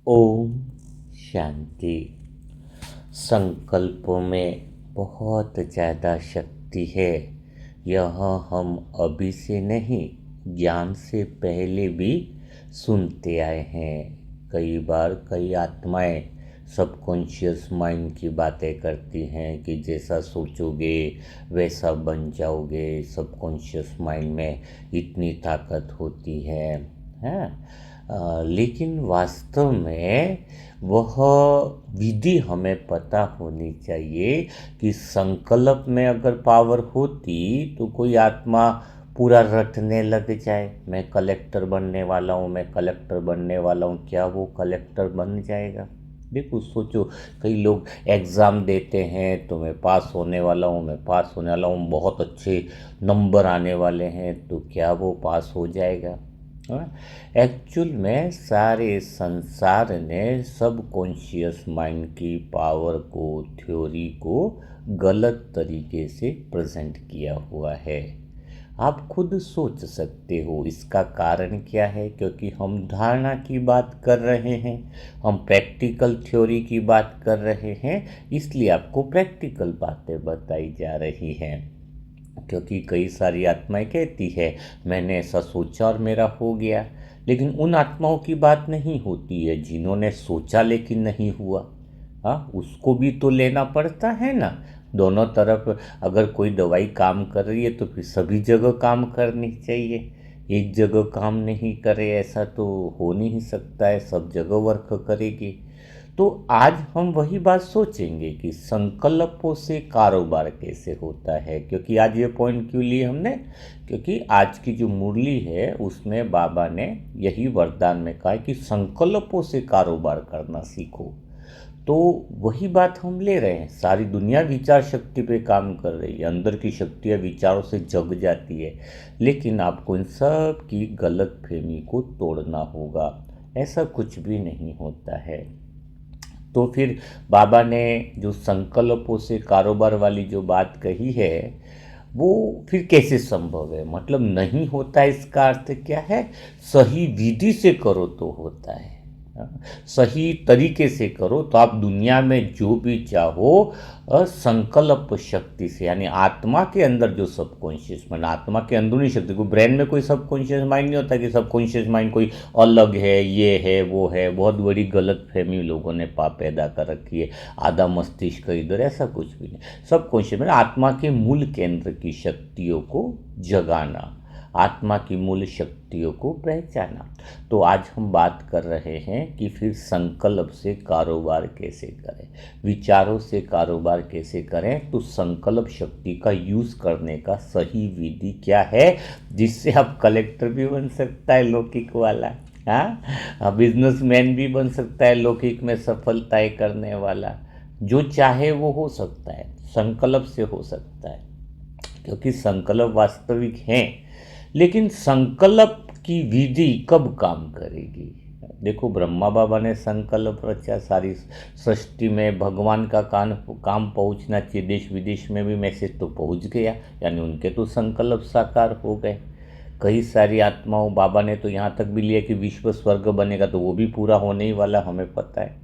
ओम शांति। संकल्पों में बहुत ज़्यादा शक्ति है। यह हम अभी से नहीं, ज्ञान से पहले भी सुनते आए हैं। कई बार कई आत्माएं सबकॉन्शियस माइंड की बातें करती हैं कि जैसा सोचोगे वैसा बन जाओगे, सबकॉन्शियस माइंड में इतनी ताकत होती है। लेकिन वास्तव में वह विधि हमें पता होनी चाहिए कि संकल्प में अगर पावर होती तो कोई आत्मा पूरा रटने लग जाए, मैं कलेक्टर बनने वाला हूँ, मैं कलेक्टर बनने वाला हूँ, क्या वो कलेक्टर बन जाएगा? देखो सोचो, कई लोग एग्ज़ाम देते हैं तो मैं पास होने वाला हूँ, मैं पास होने वाला हूँ, बहुत अच्छे नंबर आने वाले हैं, तो क्या वो पास हो जाएगा? एक्चुअल में सारे संसार ने सब कॉन्शियस माइंड की पावर को, थ्योरी को गलत तरीके से प्रेजेंट किया हुआ है। आप खुद सोच सकते हो इसका कारण क्या है, क्योंकि हम धारणा की बात कर रहे हैं, हम प्रैक्टिकल थ्योरी की बात कर रहे हैं, इसलिए आपको प्रैक्टिकल बातें बताई जा रही हैं। क्योंकि कई सारी आत्माएं कहती है मैंने ऐसा सोचा और मेरा हो गया, लेकिन उन आत्माओं की बात नहीं होती है जिन्होंने सोचा लेकिन नहीं हुआ। हाँ, उसको भी तो लेना पड़ता है ना। दोनों तरफ अगर कोई दवाई काम कर रही है तो फिर सभी जगह काम करनी चाहिए। एक जगह काम नहीं करे ऐसा तो हो नहीं सकता है, सब जगह वर्क करेगी। तो आज हम वही बात सोचेंगे कि संकल्पों से कारोबार कैसे होता है। क्योंकि आज ये पॉइंट क्यों लिए हमने, क्योंकि आज की जो मुरली है उसमें बाबा ने यही वरदान में कहा कि संकल्पों से कारोबार करना सीखो। तो वही बात हम ले रहे हैं। सारी दुनिया विचार शक्ति पे काम कर रही है, अंदर की शक्तियाँ विचारों से जग जाती है, लेकिन आपको इन सब की गलत फहमी को तोड़ना होगा। ऐसा कुछ भी नहीं होता है। तो फिर बाबा ने जो संकल्पों से कारोबार वाली जो बात कही है वो फिर कैसे संभव है, मतलब नहीं होता है, इसका अर्थ क्या है? सही विधि से करो तो होता है। सही तरीके से करो तो आप दुनिया में जो भी चाहो संकल्प शक्ति से, यानी आत्मा के अंदर जो सबकॉन्शियस माइंड, आत्मा के अंदरूनी शक्ति को, ब्रेन में कोई सबकॉन्शियस माइंड नहीं होता कि सबकॉन्शियस माइंड कोई अलग है, ये है वो है। बहुत बड़ी गलत फहमी लोगों ने पैदा कर रखी है, आधा मस्तिष्क इधर, ऐसा कुछ भी नहीं। सबकॉन्शियस माइंड आत्मा के मूल केंद्र की शक्तियों को जगाना, आत्मा की मूल शक्तियों को पहचाना। तो आज हम बात कर रहे हैं कि फिर संकल्प से कारोबार कैसे करें, विचारों से कारोबार कैसे करें। तो संकल्प शक्ति का यूज़ करने का सही विधि क्या है जिससे आप कलेक्टर भी बन सकता है, लौकिक वाला, हाँ, बिजनेसमैन भी बन सकता है, लौकिक में सफलताएं करने वाला, जो चाहे वो हो सकता है, संकल्प से हो सकता है। क्योंकि संकल्प वास्तविक हैं, लेकिन संकल्प की विधि कब काम करेगी? देखो, ब्रह्मा बाबा ने संकल्प रचा, सारी सृष्टि में भगवान का काम पहुंचना चाहिए, देश विदेश में भी मैसेज तो पहुंच गया, यानी उनके तो संकल्प साकार हो गए। कई सारी आत्माओं, बाबा ने तो यहाँ तक भी लिया कि विश्व स्वर्ग बनेगा, तो वो भी पूरा होने ही वाला, हमें पता है।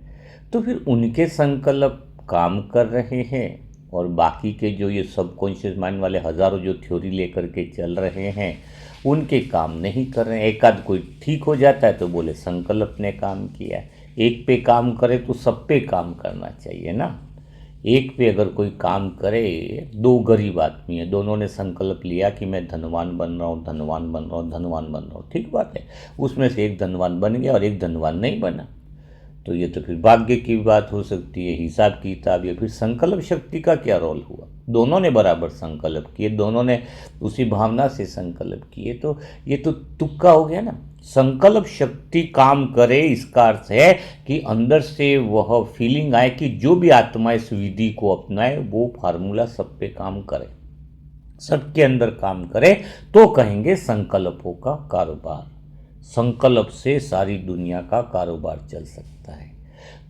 तो फिर उनके संकल्प काम कर रहे हैं, और बाकी के जो ये सबकॉन्शियस माइंड वाले हज़ारों जो थ्योरी लेकर के चल रहे हैं उनके काम नहीं कर रहे हैं। एक आध कोई ठीक हो जाता है तो बोले संकल्प ने काम किया। एक पे काम करे तो सब पे काम करना चाहिए ना। एक पे अगर कोई काम करे, दो गरीब आदमी है, दोनों ने संकल्प लिया कि मैं धनवान बन रहा हूँ, धनवान बन रहा हूँ, धनवान बन रहा हूँ, ठीक बात है। उसमें से एक धनवान बन गया और एक धनवान नहीं बना, तो ये तो फिर भाग्य की बात हो सकती है, हिसाब किताब। या फिर संकल्प शक्ति का क्या रोल हुआ? दोनों ने बराबर संकल्प किए, दोनों ने उसी भावना से संकल्प किए, तो ये तो तुक्का हो गया ना। संकल्प शक्ति काम करे, इसका अर्थ है कि अंदर से वह फीलिंग आए कि जो भी आत्मा इस विधि को अपनाए वो फार्मूला सब पे काम करे, सबके अंदर काम करे, तो कहेंगे संकल्पों का कारोबार। संकल्प से सारी दुनिया का कारोबार चल सकता है।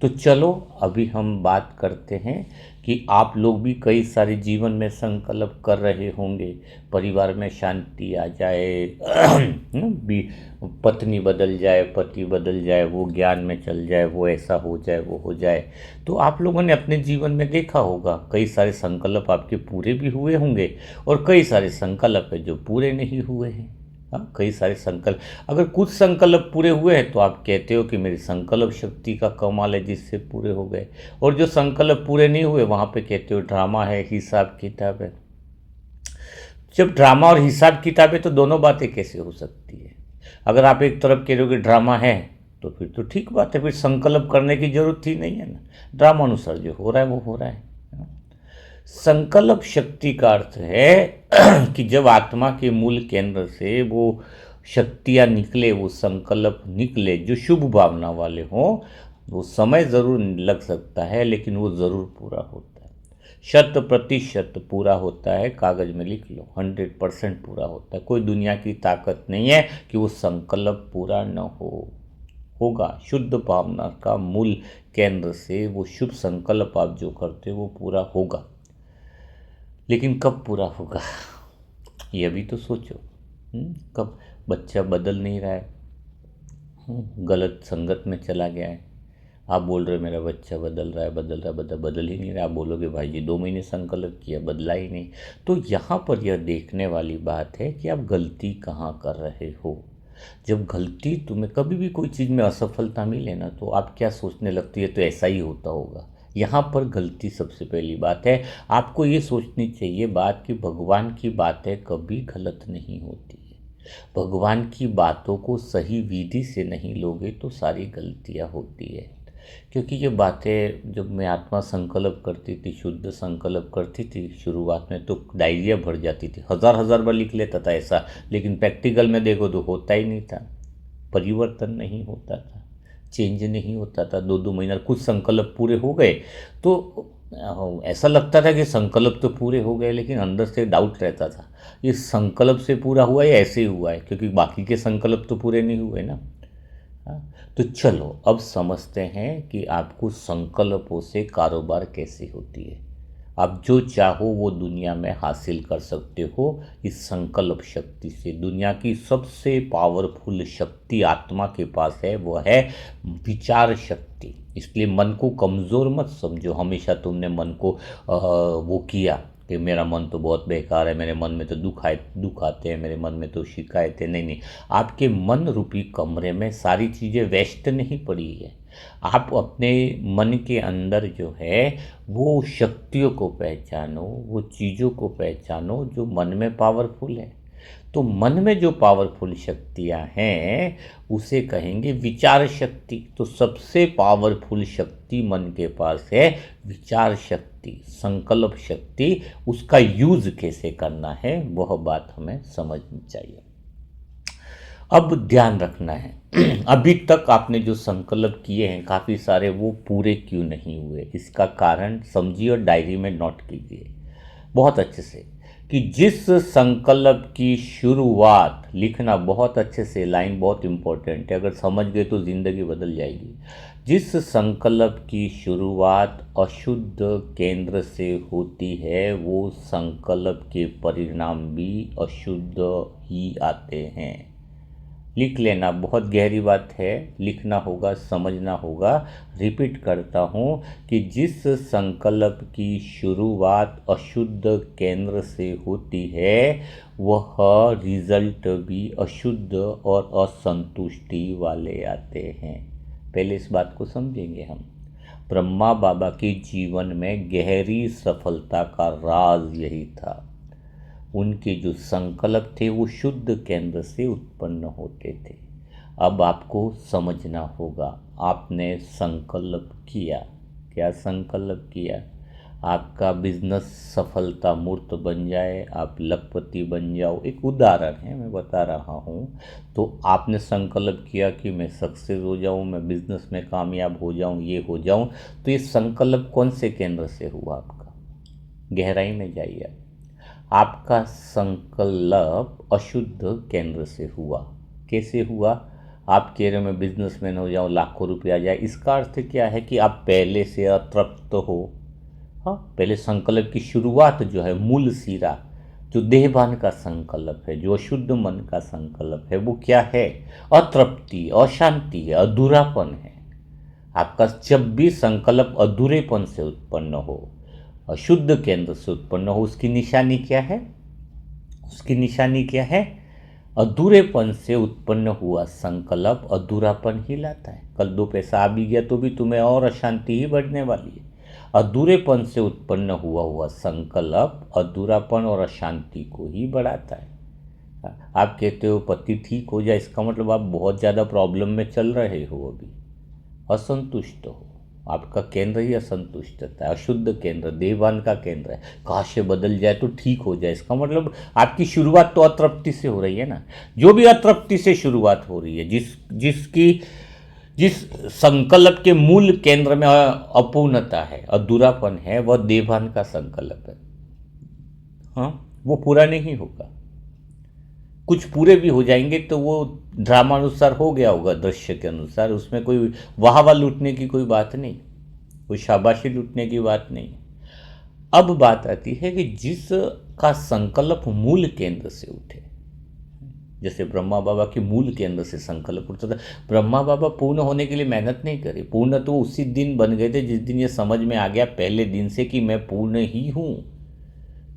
तो चलो अभी हम बात करते हैं कि आप लोग भी कई सारे जीवन में संकल्प कर रहे होंगे, परिवार में शांति आ जाए, भी पत्नी बदल जाए, पति बदल जाए, वो ज्ञान में चल जाए, वो ऐसा हो जाए, वो हो जाए। तो आप लोगों ने अपने जीवन में देखा होगा कई सारे संकल्प आपके पूरे भी हुए होंगे और कई सारे संकल्प है जो पूरे नहीं हुए हैं। हाँ, कई सारे संकल्प, अगर कुछ संकल्प पूरे हुए हैं तो आप कहते हो कि मेरी संकल्प शक्ति का कमाल है जिससे पूरे हो गए, और जो संकल्प पूरे नहीं हुए वहाँ पे कहते हो ड्रामा है, हिसाब किताब है। जब ड्रामा और हिसाब किताब है तो दोनों बातें कैसे हो सकती है? अगर आप एक तरफ कह रहे हो कि ड्रामा है तो फिर तो ठीक बात है, फिर संकल्प करने की जरूरत ही नहीं है ना, ड्रामा अनुसार जो हो रहा है वो हो रहा है। संकल्प शक्ति का अर्थ है कि जब आत्मा के मूल केंद्र से वो शक्तियाँ निकले, वो संकल्प निकले जो शुभ भावना वाले हों, वो समय ज़रूर लग सकता है लेकिन वो ज़रूर पूरा होता है। 100% पूरा होता है, कागज़ में लिख लो, 100% पूरा होता है। कोई दुनिया की ताकत नहीं है कि वो संकल्प पूरा न होगा। शुद्ध भावना का मूल केंद्र से वो शुभ संकल्प आप जो करते हो वो पूरा होगा, लेकिन कब पूरा होगा ये भी तो सोचो। कब? बच्चा बदल नहीं रहा है, गलत संगत में चला गया है, आप बोल रहे हो मेरा बच्चा बदल रहा है, बदल रहा है, बदल ही नहीं रहा। आप बोलोगे भाई जी 2 महीने संकल्प किया, बदला ही नहीं। तो यहाँ पर यह देखने वाली बात है कि आप गलती कहाँ कर रहे हो। जब गलती तुम्हें कभी भी कोई चीज़ में असफलता मिले ना तो आप क्या सोचने लगती है, तो ऐसा ही होता होगा। यहाँ पर गलती सबसे पहली बात है, आपको ये सोचनी चाहिए बात कि भगवान की बातें कभी गलत नहीं होती है। भगवान की बातों को सही विधि से नहीं लोगे तो सारी गलतियाँ होती है। क्योंकि ये बातें जब मैं आत्मा संकल्प करती थी, शुद्ध संकल्प करती थी, शुरुआत में तो डायरिया भर जाती थी, हज़ार बार लिख लेता था ऐसा, लेकिन प्रैक्टिकल में देखो तो होता ही नहीं था, परिवर्तन नहीं होता था, चेंज नहीं होता था। 2-2 महीना कुछ संकल्प पूरे हो गए तो ऐसा लगता था कि संकल्प तो पूरे हो गए, लेकिन अंदर से डाउट रहता था ये संकल्प से पूरा हुआ है या ऐसे ही हुआ है, क्योंकि बाकी के संकल्प तो पूरे नहीं हुए ना। हाँ, तो चलो अब समझते हैं कि आपको संकल्पों से कारोबार कैसे होती है। आप जो चाहो वो दुनिया में हासिल कर सकते हो इस संकल्प शक्ति से। दुनिया की सबसे पावरफुल शक्ति आत्मा के पास है, वो है विचार शक्ति। इसलिए मन को कमज़ोर मत समझो। हमेशा तुमने मन को वो किया कि मेरा मन तो बहुत बेकार है, मेरे मन में तो दुख आते हैं, मेरे मन में तो शिकायतें। नहीं, आपके मन रूपी कमरे में सारी चीज़ें वेस्ट नहीं पड़ी है। आप अपने मन के अंदर जो है वो शक्तियों को पहचानो, वो चीज़ों को पहचानो जो मन में पावरफुल है। तो मन में जो पावरफुल शक्तियाँ हैं उसे कहेंगे विचार शक्ति। तो सबसे पावरफुल शक्ति मन के पास है विचार शक्ति, संकल्प शक्ति। उसका यूज़ कैसे करना है वह बात हमें समझनी चाहिए। अब ध्यान रखना है अभी तक आपने जो संकल्प किए हैं काफ़ी सारे, वो पूरे क्यों नहीं हुए, इसका कारण समझिए और डायरी में नोट कीजिए बहुत अच्छे से कि जिस संकल्प की शुरुआत, लिखना बहुत अच्छे से, लाइन बहुत इंपॉर्टेंट है, अगर समझ गए तो ज़िंदगी बदल जाएगी। जिस संकल्प की शुरुआत अशुद्ध केंद्र से होती है वो संकल्प के परिणाम भी अशुद्ध ही आते हैं। लिख लेना, बहुत गहरी बात है, लिखना होगा, समझना होगा। रिपीट करता हूँ कि जिस संकल्प की शुरुआत अशुद्ध केंद्र से होती है वह रिजल्ट भी अशुद्ध और असंतुष्टि वाले आते हैं। पहले इस बात को समझेंगे हम। ब्रह्मा बाबा के जीवन में गहरी सफलता का राज यही था। उनके जो संकल्प थे वो शुद्ध केंद्र से उत्पन्न होते थे। अब आपको समझना होगा, आपने संकल्प किया, क्या संकल्प किया? आपका बिजनेस सफलता मूर्त बन जाए, आप लखपति बन जाओ, एक उदाहरण है मैं बता रहा हूँ। तो आपने संकल्प किया कि मैं सक्सेस हो जाऊँ, मैं बिजनेस में कामयाब हो जाऊँ, ये हो जाऊँ। तो ये संकल्प कौन से केंद्र से हुआ आपका? गहराई में जाइए। आपका संकल्प अशुद्ध केंद्र से हुआ। कैसे हुआ? आप कह रहे हो मैं बिजनेसमैन हो जाऊँ, लाखों रुपये आ जाए, इसका अर्थ क्या है कि आप पहले से अतृप्त हो। हाँ, पहले संकल्प की शुरुआत जो है, मूल सिरा जो देहभान का संकल्प है, जो अशुद्ध मन का संकल्प है, वो क्या है? अतृप्ति, अशांति है, अधूरापन है। आपका जब भी संकल्प अधूरेपन से उत्पन्न हो, अशुद्ध केंद्र से उत्पन्न हो, उसकी निशानी क्या है? उसकी निशानी क्या है? अधूरेपन से उत्पन्न हुआ संकल्प अधूरापन ही लाता है। कल 2 पैसा आ भी गया तो भी तुम्हें और अशांति ही बढ़ने वाली है। अधूरेपन से उत्पन्न हुआ संकल्प अधूरापन और अशांति को ही बढ़ाता है। आप कहते हो पति ठीक हो जाए, इसका मतलब आप बहुत ज़्यादा प्रॉब्लम में चल रहे हो, अभी असंतुष्ट हो, आपका केंद्र ही असंतुष्टता है, अशुद्ध केंद्र, देवान का केंद्र है। काश ये बदल जाए तो ठीक हो जाए, इसका मतलब आपकी शुरुआत तो अतृप्ति से हो रही है ना। जो भी अतृप्ति से शुरुआत हो रही है, जिस संकल्प के मूल केंद्र में अपूर्णता है, अधूरापन है, वह देवान का संकल्प है। हाँ, वो पूरा नहीं होगा। कुछ पूरे भी हो जाएंगे तो वो ड्रामा अनुसार हो गया होगा, दृश्य के अनुसार, उसमें कोई वाहवा लूटने की कोई बात नहीं, कोई शाबाशी लूटने की बात नहीं। अब बात आती है कि जिसका संकल्प मूल केंद्र से उठे, जैसे ब्रह्मा बाबा के मूल केंद्र से संकल्प उठता था। ब्रह्मा बाबा पूर्ण होने के लिए मेहनत नहीं करे, पूर्ण तो उसी दिन बन गए थे जिस दिन ये समझ में आ गया पहले दिन से कि मैं पूर्ण ही हूँ,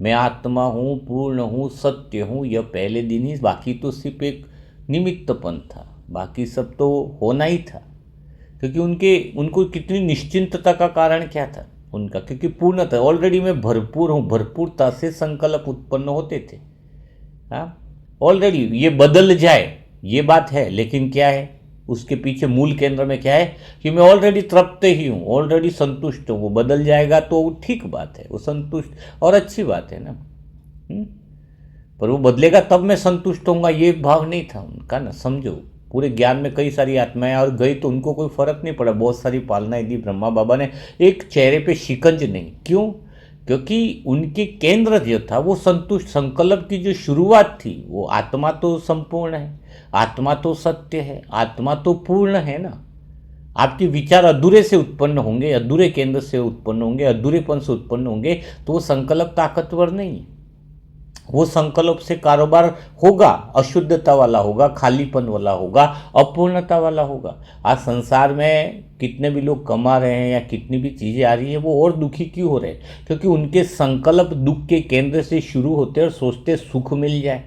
मैं आत्मा हूँ, पूर्ण हूँ, सत्य हूँ। यह पहले दिन ही, बाकी तो सिर्फ एक निमित्तपन था, बाकी सब तो होना ही था। क्योंकि उनको कितनी निश्चिंतता का कारण क्या था उनका? क्योंकि पूर्णता, ऑलरेडी मैं भरपूर हूँ, भरपूरता से संकल्प उत्पन्न होते थे। हाँ, ऑलरेडी ये बदल जाए ये बात है, लेकिन क्या है उसके पीछे मूल केंद्र में क्या है कि मैं ऑलरेडी तृप्त ही हूँ, ऑलरेडी संतुष्ट हूँ। वो बदल जाएगा तो ठीक बात है, वो संतुष्ट और अच्छी बात है ना। पर वो बदलेगा तब मैं संतुष्ट होऊंगा, ये भाव नहीं था उनका ना। समझो, पूरे ज्ञान में कई सारी आत्माएं और गई तो उनको कोई फर्क नहीं पड़ा, बहुत सारी पालनाएं दी ब्रह्मा बाबा ने, एक चेहरे पे शिकंज नहीं। क्यों? क्योंकि उनके केंद्र जो था वो संतुष्ट, संकल्प की जो शुरुआत थी, वो आत्मा तो संपूर्ण है, आत्मा तो सत्य है, आत्मा तो पूर्ण है ना। आपके विचार अधूरे से उत्पन्न होंगे, अधूरे केंद्र से उत्पन्न होंगे, अधूरेपन से उत्पन्न होंगे, तो वो संकल्प ताकतवर नहीं है। वो संकल्प से कारोबार होगा, अशुद्धता वाला होगा, खालीपन वाला होगा, अपूर्णता वाला होगा। आज संसार में कितने भी लोग कमा रहे हैं या कितनी भी चीज़ें आ रही है, वो और दुखी क्यों हो रहे हैं? क्योंकि उनके संकल्प दुख के केंद्र से शुरू होते हैं और सोचते सुख मिल जाए।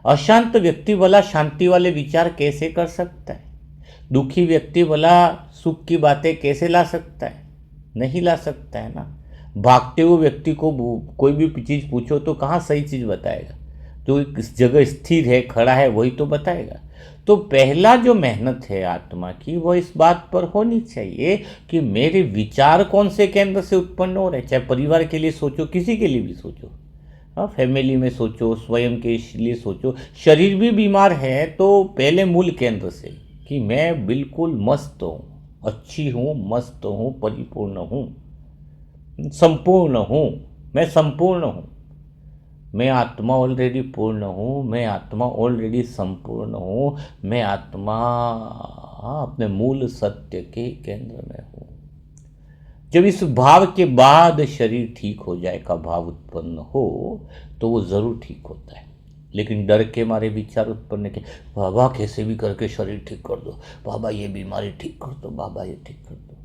अशांत व्यक्ति वाला शांति वाले विचार कैसे कर सकता है? दुखी व्यक्ति वाला सुख की बातें कैसे ला सकता है? नहीं ला सकता है ना। भागते हुए व्यक्ति को कोई भी चीज़ पूछो तो कहाँ सही चीज़ बताएगा? जो इस जगह स्थिर है, खड़ा है, वही तो बताएगा। तो पहला जो मेहनत है आत्मा की, वो इस बात पर होनी चाहिए कि मेरे विचार कौन से केंद्र से उत्पन्न हो रहे हैं। चाहे परिवार के लिए सोचो, किसी के लिए भी सोचो, हाँ, फैमिली में सोचो, स्वयं के लिए सोचो। शरीर भी बीमार है तो पहले मूल केंद्र से कि मैं बिल्कुल मस्त हूँ, अच्छी हूँ, मस्त हूँ, परिपूर्ण हूँ, संपूर्ण हूँ, मैं संपूर्ण हूँ, मैं आत्मा ऑलरेडी पूर्ण हूँ, मैं आत्मा ऑलरेडी संपूर्ण हूँ, मैं आत्मा अपने मूल सत्य के केंद्र में हूँ। जब इस भाव के बाद शरीर ठीक हो जाए का भाव उत्पन्न हो तो वो ज़रूर ठीक होता है। लेकिन डर के मारे विचार उत्पन्न के, बाबा कैसे भी करके शरीर ठीक कर दो, बाबा ये बीमारी ठीक कर दो, बाबा ये ठीक कर दो।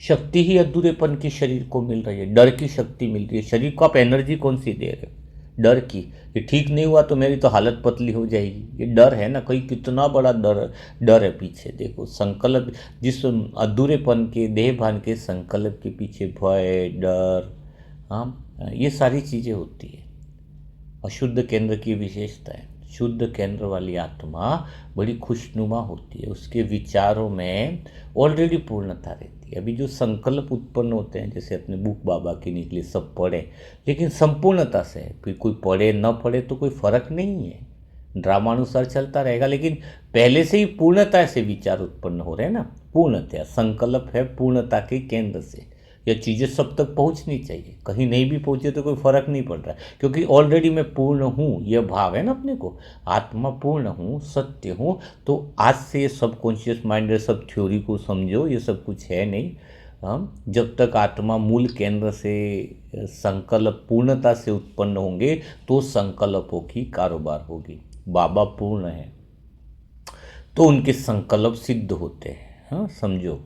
शक्ति ही अधूरेपन की शरीर को मिल रही है, डर की शक्ति मिल रही है। शरीर को आप एनर्जी कौन सी दे रहे हो? डर की। ये ठीक नहीं हुआ तो मेरी तो हालत पतली हो जाएगी, ये डर है ना। कहीं कितना बड़ा डर है पीछे। देखो, संकल्प, जिस अधूरेपन के, देहभान के संकल्प के पीछे भय, डर, हाँ, ये सारी चीज़ें होती है। अशुद्ध केंद्र की विशेषता है। शुद्ध केंद्र वाली आत्मा बड़ी खुशनुमा होती है, उसके विचारों में ऑलरेडी पूर्णता रहती है। अभी जो संकल्प उत्पन्न होते हैं, जैसे अपने बुक बाबा की निकली, सब पढ़े, लेकिन संपूर्णता से। फिर कोई पढ़े न पढ़े तो कोई फर्क नहीं है, ड्रामानुसार चलता रहेगा, लेकिन पहले से ही पूर्णता से विचार उत्पन्न हो रहे हैं ना। पूर्णतया संकल्प है पूर्णता के केंद्र से, यह चीज़ें सब तक पहुंचनी चाहिए। कहीं नहीं भी पहुंचे तो कोई फर्क नहीं पड़ रहा है, क्योंकि ऑलरेडी मैं पूर्ण हूँ, यह भाव है ना अपने को, आत्मा पूर्ण हूँ, सत्य हूँ। तो आज से ये सब कॉन्शियस माइंड सब थ्योरी को समझो, ये सब कुछ है नहीं। हम जब तक आत्मा मूल केंद्र से संकल्प पूर्णता से उत्पन्न होंगे तो संकल्पों की कारोबार होगी। बाबा पूर्ण है तो उनके संकल्प सिद्ध होते हैं। हाँ समझो।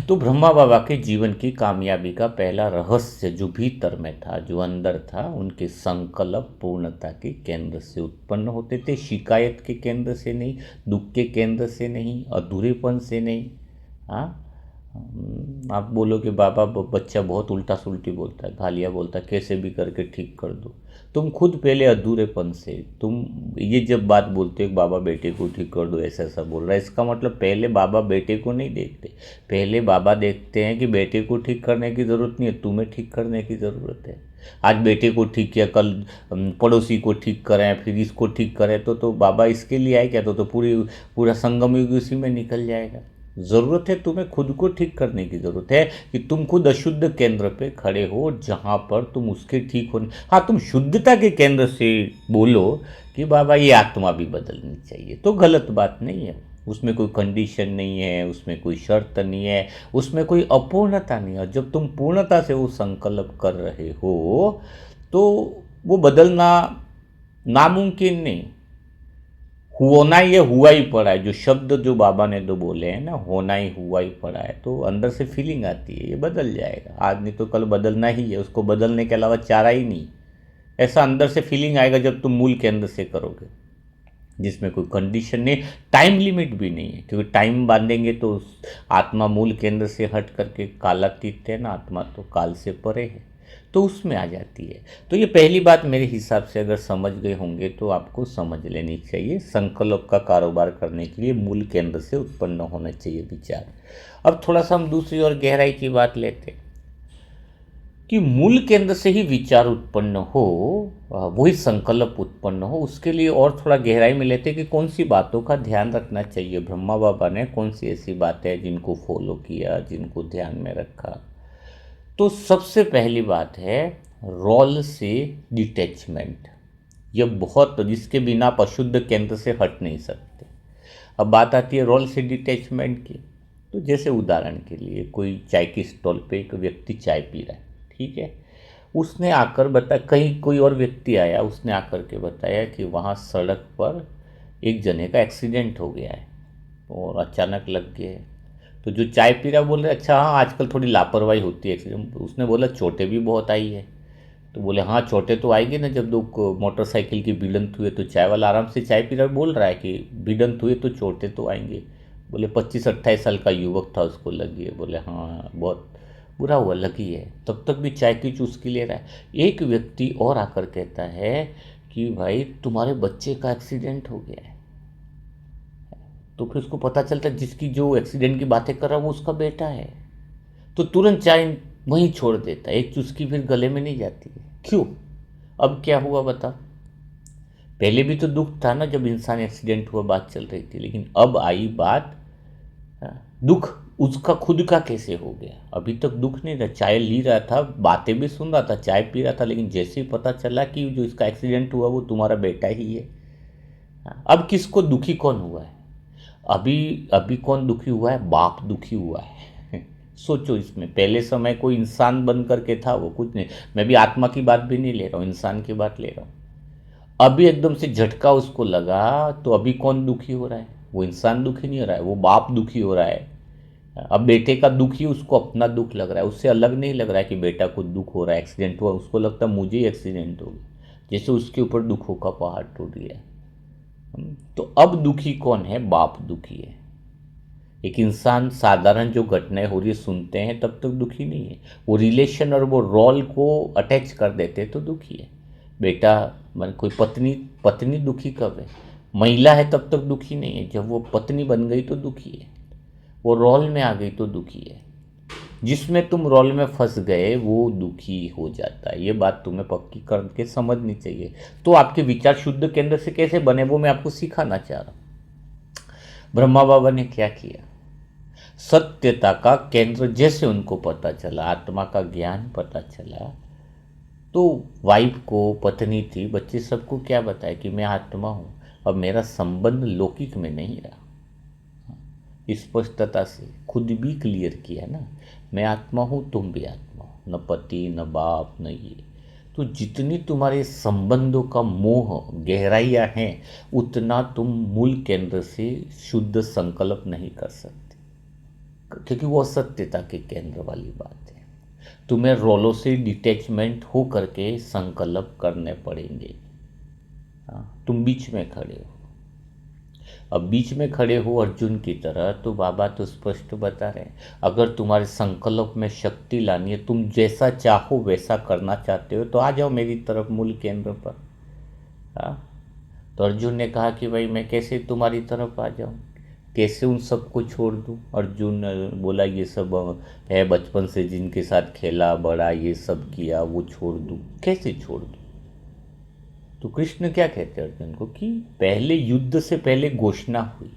तो ब्रह्मा बाबा के जीवन की कामयाबी का पहला रहस्य जो भीतर में था, जो अंदर था, उनके संकल्प पूर्णता के केंद्र से उत्पन्न होते थे, शिकायत के केंद्र से नहीं, दुख के केंद्र से नहीं, अधूरेपन से नहीं। हाँ आप बोलो कि बाबा बच्चा बहुत उल्टा सुल्टी बोलता है, गालियाँ बोलता है, कैसे भी करके ठीक कर दो। तुम खुद पहले अधूरेपन से, तुम ये जब बात बोलते हो बाबा बेटे को ठीक कर दो, ऐसा ऐसा बोल रहा है, इसका मतलब पहले बाबा बेटे को नहीं देखते। पहले बाबा देखते हैं कि बेटे को ठीक करने की ज़रूरत नहीं है, तुम्हें ठीक करने की ज़रूरत है। आज बेटे को ठीक किया, कल पड़ोसी को ठीक करें, फिर इसको ठीक करें, तो बाबा इसके लिए आए क्या? तो पूरा संगम युग उसी में निकल जाएगा। ज़रूरत है तुम्हें खुद को ठीक करने की ज़रूरत है कि तुम खुद अशुद्ध केंद्र पे खड़े हो, जहाँ पर तुम उसके ठीक होने, हाँ तुम शुद्धता के केंद्र से बोलो कि बाबा ये आत्मा भी बदलनी चाहिए, तो गलत बात नहीं है। उसमें कोई कंडीशन नहीं है, उसमें कोई शर्त नहीं है, उसमें कोई अपूर्णता नहीं है। जब तुम पूर्णता से वो संकल्प कर रहे हो तो वो बदलना नामुमकिन नहीं, होना ही हुआ ही पड़ा है। जो शब्द जो बाबा ने तो बोले हैं ना, होना ही हुआ ही पड़ा है, तो अंदर से फीलिंग आती है ये बदल जाएगा, आज नहीं तो कल बदलना ही है, उसको बदलने के अलावा चारा ही नहीं। ऐसा अंदर से फीलिंग आएगा जब तुम मूल केंद्र से करोगे, जिसमें कोई कंडीशन नहीं, टाइम लिमिट भी नहीं है, क्योंकि टाइम बांधेंगे तो आत्मा मूल केंद्र से हट करके कालातीत है ना, आत्मा तो काल से परे है, तो उसमें आ जाती है। तो ये पहली बात मेरे हिसाब से अगर समझ गए होंगे तो आपको समझ लेनी चाहिए। संकल्प का कारोबार करने के लिए मूल केंद्र से उत्पन्न होना चाहिए विचार। अब थोड़ा सा हम दूसरी और गहराई की बात लेते कि मूल केंद्र से ही विचार उत्पन्न हो, वही संकल्प उत्पन्न हो, उसके लिए और थोड़ा गहराई में लेते कि कौन सी बातों का ध्यान रखना चाहिए। ब्रह्मा बाबा ने कौन सी ऐसी बातें हैं जिनको फॉलो किया, जिनको ध्यान में रखा। तो सबसे पहली बात है रोल से डिटैचमेंट। यह बहुत, जिसके बिना आप अशुद्ध केंद्र से हट नहीं सकते। अब बात आती है रोल से डिटैचमेंट की। तो जैसे उदाहरण के लिए कोई चाय की स्टॉल पे एक व्यक्ति चाय पी रहा है, ठीक है, उसने आकर बताया, कहीं कोई और व्यक्ति आया, उसने आकर के बताया कि वहाँ सड़क पर एक जने का एक्सीडेंट हो गया है और अचानक लग गया है। तो जो चाय पी रहा बोल रहे अच्छा हाँ आजकल थोड़ी लापरवाही होती है एक्सीडेंट। उसने बोला चोटें भी बहुत आई है। तो बोले हाँ चोटें तो आएगी ना, जब दो मोटरसाइकिल की भिड़ंत हुई। तो चाय वाला आराम से चाय पी रहा बोल रहा है कि भिड़ंत हुई तो चोटें तो आएंगे। बोले 25-28 साल का युवक था, उसको लगी है। बोले हाँ बहुत बुरा हुआ, लगी है। तब तक भी चाय की चुस्की ले रहा है। एक व्यक्ति और आकर कहता है कि भाई तुम्हारे बच्चे का एक्सीडेंट हो गया है। तो फिर उसको पता चलता है जिसकी जो एक्सीडेंट की बातें कर रहा है वो उसका बेटा है। तो तुरंत चाय वहीं छोड़ देता है, एक चुस्की फिर गले में नहीं जाती है। क्यों? अब क्या हुआ बता? पहले भी तो दुख था ना जब इंसान एक्सीडेंट हुआ, बात चल रही थी, लेकिन अब आई बात दुख उसका खुद का कैसे हो गया। अभी तक दुख नहीं था, चाय ली रहा था, बातें भी सुन रहा था, चाय पी रहा था, लेकिन जैसे ही पता चला कि जो इसका एक्सीडेंट हुआ वो तुम्हारा बेटा ही है, अब किसको दुखी कौन हुआ है? अभी कौन दुखी हुआ है? बाप दुखी हुआ है। सोचो इसमें, पहले समय कोई इंसान बन करके था, वो कुछ नहीं। मैं भी आत्मा की बात भी नहीं ले रहा हूँ, इंसान की बात ले रहा हूँ। अभी एकदम से झटका उसको लगा, तो अभी कौन दुखी हो रहा है? वो इंसान दुखी नहीं हो रहा है, वो बाप दुखी हो रहा है। अब बेटे का दुख ही उसको अपना दुख लग रहा है, उससे अलग नहीं लग रहा है कि बेटा को दुख हो रहा है, एक्सीडेंट हुआ, उसको लगता है मुझे ही एक्सीडेंट हो गया, जैसे उसके ऊपर दुखों का पहाड़ टूट गया। तो अब दुखी कौन है? बाप दुखी है। एक इंसान साधारण जो घटनाएं हो रही है सुनते हैं तब तक दुखी नहीं है, वो रिलेशन और वो रोल को अटैच कर देते हैं तो दुखी है। बेटा मन कोई पत्नी दुखी कब है? महिला है तब तक दुखी नहीं है, जब वो पत्नी बन गई तो दुखी है, वो रोल में आ गई तो दुखी है। जिसमें तुम रोल में फंस गए वो दुखी हो जाता है। ये बात तुम्हें पक्की करके समझनी चाहिए। तो आपके विचार शुद्ध केंद्र से कैसे बने वो मैं आपको सिखाना चाह रहा हूँ। ब्रह्मा बाबा ने क्या किया? सत्यता का केंद्र जैसे उनको पता चला, आत्मा का ज्ञान पता चला, तो वाइफ को, पत्नी थी, बच्चे सबको क्या बताया कि मैं आत्मा हूँ, अब मेरा संबंध लौकिक में नहीं रहा। स्पष्टता से खुद भी क्लियर किया ना, मैं आत्मा हूँ, तुम भी आत्मा हो, न पति न बाप न ये। तो जितनी तुम्हारे संबंधों का मोह गहराइयाँ हैं, उतना तुम मूल केंद्र से शुद्ध संकल्प नहीं कर सकते, क्योंकि वो सत्यता के केंद्र वाली बात है। तुम्हें रोलों से डिटैचमेंट हो करके संकल्प करने पड़ेंगे। हाँ, तुम बीच में खड़े हो। अब बीच में खड़े हो अर्जुन की तरह, तो बाबा तो स्पष्ट बता रहे हैं, अगर तुम्हारे संकल्प में शक्ति लानी है, तुम जैसा चाहो वैसा करना चाहते हो, तो आ जाओ मेरी तरफ मूल केंद्र पर। हाँ, तो अर्जुन ने कहा कि भाई मैं कैसे तुम्हारी तरफ आ जाऊं, कैसे उन सबको छोड़ दूं। अर्जुन बोला ये सब है बचपन से जिनके साथ खेला बड़ा, ये सब किया, वो छोड़ दूं, कैसे छोड़ दूं। तो कृष्ण क्या कहते हैं अर्जुन को कि पहले युद्ध से पहले घोषणा हुई।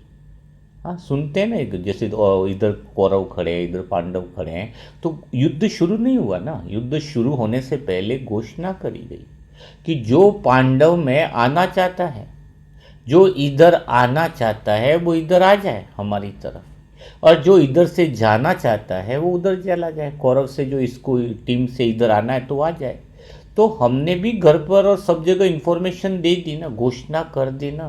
हाँ, सुनते हैं ना, जैसे इधर कौरव खड़े हैं, इधर पांडव खड़े हैं, तो युद्ध शुरू नहीं हुआ ना। युद्ध शुरू होने से पहले घोषणा करी गई कि जो पांडव में आना चाहता है, जो इधर आना चाहता है, वो इधर आ जाए हमारी तरफ, और जो इधर से जाना चाहता है वो उधर चला जाए। कौरव से जो इसको टीम से इधर आना है तो आ जाए। तो हमने भी घर पर और सब जगह इंफॉर्मेशन दे दी ना, घोषणा कर दी ना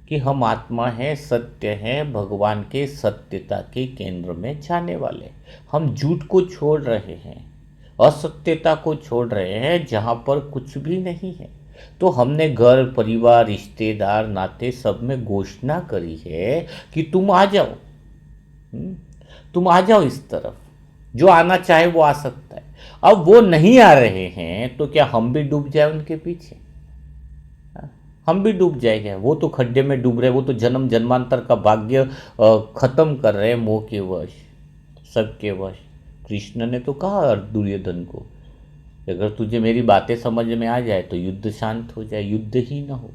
कि हम आत्मा हैं, सत्य हैं, भगवान के सत्यता के केंद्र में जाने वाले। हम झूठ को छोड़ रहे हैं, असत्यता को छोड़ रहे हैं, जहाँ पर कुछ भी नहीं है। तो हमने घर परिवार रिश्तेदार नाते सब में घोषणा करी है कि तुम आ जाओ। तुम आ जाओ इस तरफ, जो आना चाहे वो आ सकता है। अब वो नहीं आ रहे हैं तो क्या हम भी डूब जाए उनके पीछे? हम भी डूब जाएंगे। वो तो खड्डे में डूब रहे, वो तो जन्म जन्मांतर का भाग्य खत्म कर रहे हैं मोह के वश, सबके वश। कृष्ण ने तो कहा दुर्योधन को, अगर तुझे मेरी बातें समझ में आ जाए तो युद्ध शांत हो जाए, युद्ध ही ना हो।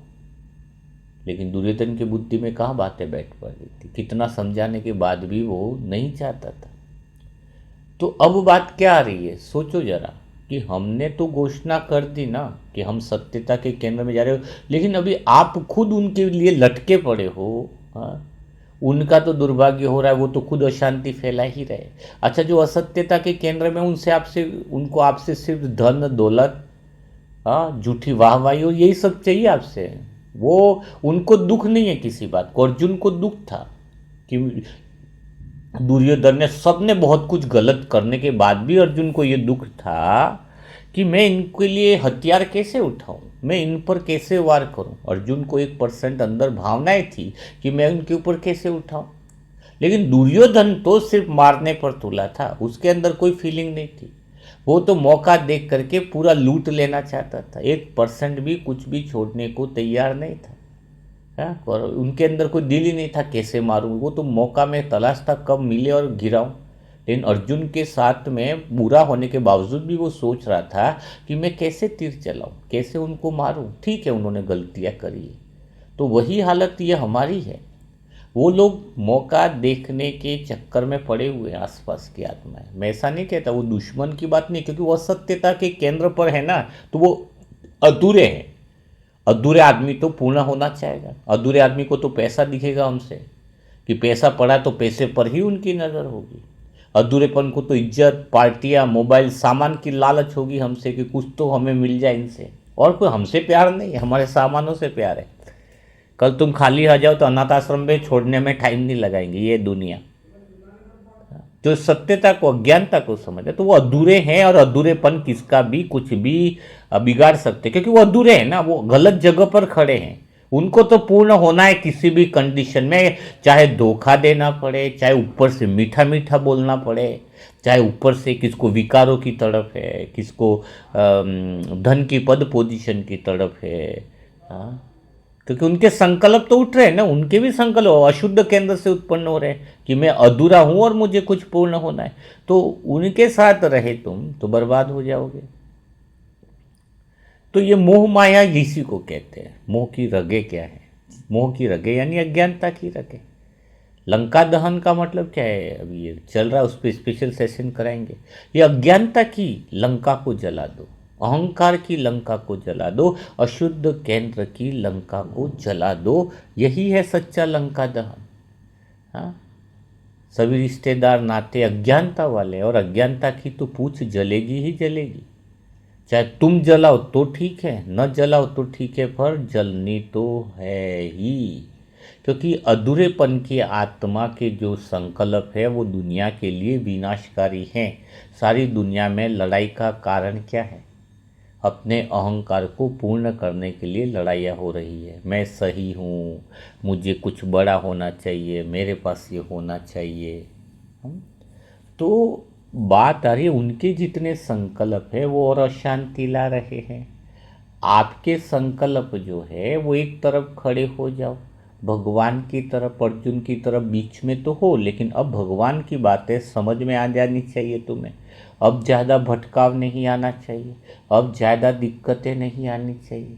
लेकिन दुर्योधन की बुद्धि में कहाँ बातें बैठ पा रही थी, कितना समझाने के बाद भी वो नहीं चाहता था। तो अब बात क्या आ रही है, सोचो जरा, कि हमने तो घोषणा कर दी ना कि हम सत्यता के केंद्र में जा रहे हो, लेकिन अभी आप खुद उनके लिए लटके पड़े हो। हाँ, उनका तो दुर्भाग्य हो रहा है, वो तो खुद अशांति फैला ही रहे। अच्छा, जो असत्यता के केंद्र में उनसे आपसे उनको आपसे सिर्फ धन दौलत, हाँ, झूठी वाहवाही और यही सब चाहिए आपसे। वो उनको दुख नहीं है किसी बात को। अर्जुन को दुख था कि दुर्योधन ने, सब ने बहुत कुछ गलत करने के बाद भी अर्जुन को ये दुख था कि मैं इनके लिए हथियार कैसे उठाऊं, मैं इन पर कैसे वार करूं। अर्जुन को 1% अंदर भावनाएं थी कि मैं उनके ऊपर कैसे उठाऊं। लेकिन दुर्योधन तो सिर्फ मारने पर तुला था, उसके अंदर कोई फीलिंग नहीं थी। वो तो मौका देख करके पूरा लूट लेना चाहता था, 1% भी कुछ भी छोड़ने को तैयार नहीं था। हाँ, और उनके अंदर कोई दिल ही नहीं था कैसे मारूं, वो तो मौका में तलाश था कब मिले और गिराऊं। लेकिन अर्जुन के साथ में बुरा होने के बावजूद भी वो सोच रहा था कि मैं कैसे तीर चलाऊं, कैसे उनको मारूं। ठीक है, उन्होंने गलतियां करी है, तो वही हालत ये हमारी है। वो लोग मौका देखने के चक्कर में पड़े हुए हैं, आसपास की आत्माएं। मैं ऐसा नहीं कहता, वो दुश्मन की बात नहीं, क्योंकि वो असत्यता के केंद्र पर है ना, तो वो अधूरे हैं। अधूरे आदमी तो पूर्ण होना चाहेगा। अधूरे आदमी को तो पैसा दिखेगा हमसे, कि पैसा पड़ा तो पैसे पर ही उनकी नज़र होगी। अधूरेपन को तो इज्जत, पार्टियां, मोबाइल, सामान की लालच होगी हमसे, कि कुछ तो हमें मिल जाए इनसे। और कोई हमसे प्यार नहीं है, हमारे सामानों से प्यार है। कल तुम खाली आ जाओ तो अनाथ आश्रम में छोड़ने में टाइम नहीं लगाएंगे ये दुनिया। जो सत्यता को, अज्ञानता को समझे, तो वो अधूरे हैं, और अधूरेपन किसका भी कुछ भी बिगाड़ सकते, क्योंकि वो अधूरे हैं ना, वो गलत जगह पर खड़े हैं। उनको तो पूर्ण होना है किसी भी कंडीशन में, चाहे धोखा देना पड़े, चाहे ऊपर से मीठा मीठा बोलना पड़े, चाहे ऊपर से किसको विकारों की तरफ है, किसको धन की पद पोजीशन की तरफ है। हाँ, क्योंकि उनके संकल्प तो उठ रहे हैं ना, उनके भी संकल्प अशुद्ध केंद्र से उत्पन्न हो रहे हैं कि मैं अधूरा हूं और मुझे कुछ पूर्ण होना है। तो उनके साथ रहे तुम तो बर्बाद हो जाओगे। तो ये मोह माया इसी को कहते हैं। मोह की रगे क्या है? मोह की रगे यानी अज्ञानता की रगे। लंका दहन का मतलब क्या है, अभी ये चल रहा है, उस पर स्पेशल सेशन कराएंगे। ये अज्ञानता की लंका को जला दो, अहंकार की लंका को जला दो, अशुद्ध केंद्र की लंका को जला दो, यही है सच्चा लंका दहन। हाँ, सभी रिश्तेदार नाते अज्ञानता वाले, और अज्ञानता की तो पूछ जलेगी ही जलेगी। चाहे तुम जलाओ तो ठीक है, न जलाओ तो ठीक है, पर जलनी तो है ही। क्योंकि अधूरेपन की आत्मा के जो संकल्प है वो दुनिया के लिए विनाशकारी हैं। सारी दुनिया में लड़ाई का कारण क्या है? अपने अहंकार को पूर्ण करने के लिए लड़ाइयाँ हो रही है। मैं सही हूँ, मुझे कुछ बड़ा होना चाहिए, मेरे पास ये होना चाहिए। तो बात आ रही है, उनके जितने संकल्प है वो और अशांति ला रहे हैं। आपके संकल्प जो है वो एक तरफ खड़े हो जाओ, भगवान की तरफ, अर्जुन की तरफ बीच में तो हो, लेकिन अब भगवान की बातें समझ में आ जानी चाहिए तुम्हें। अब ज़्यादा भटकाव नहीं आना चाहिए, अब ज़्यादा दिक्कतें नहीं आनी चाहिए।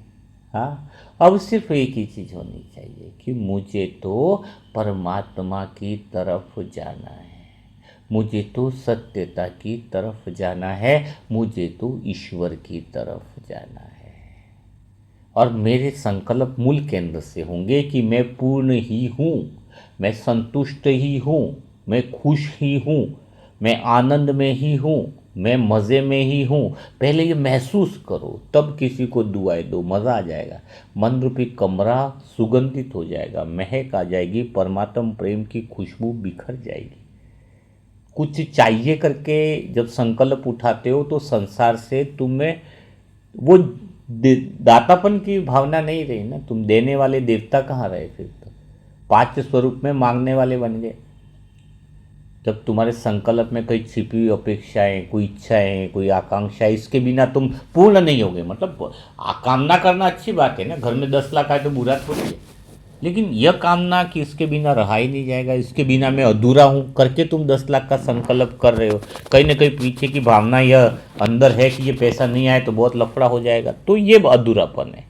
हाँ, अब सिर्फ एक ही चीज़ होनी चाहिए कि मुझे तो परमात्मा की तरफ जाना है, मुझे तो सत्यता की तरफ जाना है, मुझे तो ईश्वर की तरफ जाना है। और मेरे संकल्प मूल केंद्र से होंगे कि मैं पूर्ण ही हूँ, मैं संतुष्ट ही हूँ, मैं खुश ही हूँ, मैं आनंद में ही हूँ, मैं मज़े में ही हूँ। पहले ये महसूस करो, तब किसी को दुआएं दो, मज़ा आ जाएगा। मन रूपी कमरा सुगंधित हो जाएगा, महक आ जाएगी, परमात्म प्रेम की खुशबू बिखर जाएगी। कुछ चाहिए करके जब संकल्प उठाते हो तो संसार से तुम्हें वो दातापन की भावना नहीं रही ना, तुम देने वाले देवता कहाँ रहे फिर? तो पांच स्वरूप में मांगने वाले बन गए। जब तुम्हारे संकल्प में कोई छिपी हुई अपेक्षाएं, कोई इच्छाएं, कोई आकांक्षाएं, इसके बिना तुम पूर्ण नहीं होगे। मतलब कामना करना अच्छी बात है ना, घर में 10 लाख आए तो बुरा थोड़ी है, लेकिन यह कामना कि इसके बिना रहा ही नहीं जाएगा, इसके बिना मैं अधूरा हूँ करके तुम 10 लाख का संकल्प कर रहे हो, कहीं ना कहीं पीछे की भावना यह अंदर है कि ये पैसा नहीं आए तो बहुत लफड़ा हो जाएगा, तो ये अधूरापन है।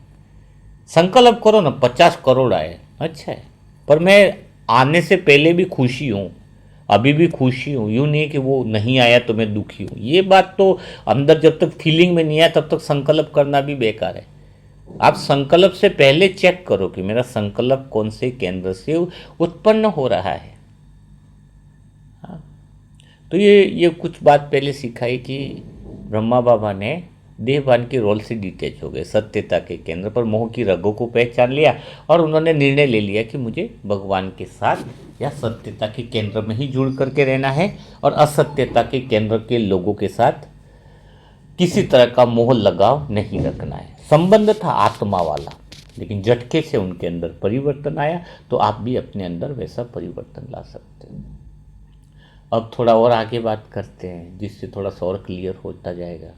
संकल्प करो ना 50 करोड़ आए, अच्छा है, पर मैं आने से पहले भी खुशी हूँ, अभी भी खुशी हूँ, यूँ नहीं कि वो नहीं आया तो मैं दुखी हूँ। ये बात तो अंदर जब तक फीलिंग में नहीं आया तब तक संकल्प करना भी बेकार है। आप संकल्प से पहले चेक करो कि मेरा संकल्प कौन से केंद्र से उत्पन्न हो रहा है। हाँ, तो ये कुछ बात पहले सिखाई कि ब्रह्मा बाबा ने देहभान के रोल से डिटैच हो गए, सत्यता के केंद्र पर मोह की रगों को पहचान लिया और उन्होंने निर्णय ले लिया कि मुझे भगवान के साथ या सत्यता के केंद्र में ही जुड़ करके रहना है और असत्यता के केंद्र के लोगों के साथ किसी तरह का मोह लगाव नहीं रखना है। संबंध था आत्मा वाला, लेकिन झटके से उनके अंदर परिवर्तन आया, तो आप भी अपने अंदर वैसा परिवर्तन ला सकते हैं। अब थोड़ा और आगे बात करते हैं जिससे थोड़ा सा और क्लियर होता जाएगा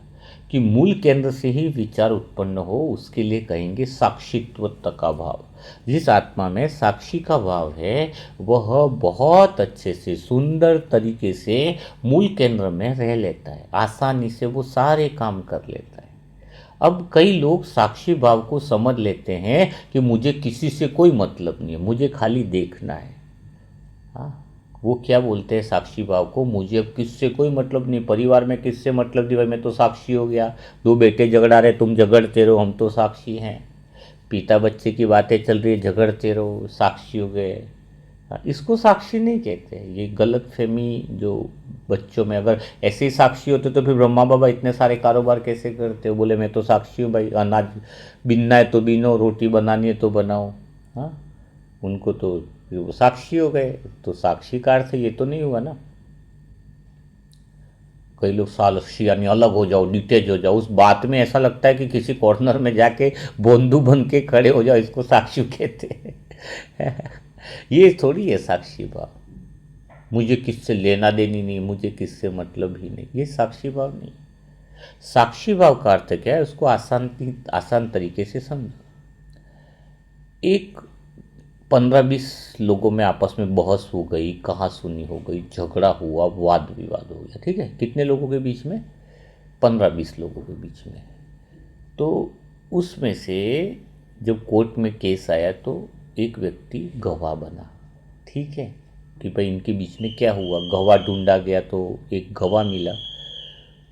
कि मूल केंद्र से ही विचार उत्पन्न हो, उसके लिए कहेंगे साक्षित्व का भाव। जिस आत्मा में साक्षी का भाव है वह बहुत अच्छे से सुंदर तरीके से मूल केंद्र में रह लेता है, आसानी से वो सारे काम कर लेता है। अब कई लोग साक्षी भाव को समझ लेते हैं कि मुझे किसी से कोई मतलब नहीं है, मुझे खाली देखना है। हाँ, वो क्या बोलते हैं साक्षी भाव को, मुझे अब किससे कोई मतलब नहीं, परिवार में किससे मतलब नहीं, भाई मैं तो साक्षी हो गया, दो बेटे झगड़ा रहे तुम झगड़ते रहो, हम तो साक्षी हैं, पिता बच्चे की बातें चल रही है झगड़ते रहो, साक्षी हो गए। हाँ, इसको साक्षी नहीं कहते, ये गलत फहमी जो बच्चों में, अगर ऐसे ही साक्षी होते तो फिर ब्रह्मा बाबा इतने सारे कारोबार कैसे करते हो? बोले मैं तो साक्षी हूँ भाई, अनाज बीनना है तो बीनो, रोटी बनानी है तो बनाओ। हाँ, उनको तो वो साक्षी हो गए, तो साक्षी का अर्थ ये तो नहीं हुआ ना। कई लोग साक्षी यानी अलग हो जाओ, डिटेच हो जाओ, उस बात में ऐसा लगता है कि किसी कॉर्नर में जाके बोंदू बन के खड़े हो जाओ, इसको साक्षी कहते हैं। ये थोड़ी है साक्षी भाव, मुझे किससे लेना देनी नहीं, मुझे किससे मतलब ही नहीं, ये साक्षी भाव नहीं। साक्षी भाव का अर्थ क्या है, उसको आसान तरीके से समझो। एक 15-20 लोगों में आपस में बहस हो गई, कहासुनी हो गई, झगड़ा हुआ, वाद विवाद हो गया, ठीक है, कितने लोगों के बीच में? 15-20 लोगों के बीच में। तो उसमें से जब कोर्ट में केस आया तो एक व्यक्ति गवाह बना, ठीक है, कि भाई इनके बीच में क्या हुआ। गवाह ढूंढा गया तो एक गवाह मिला,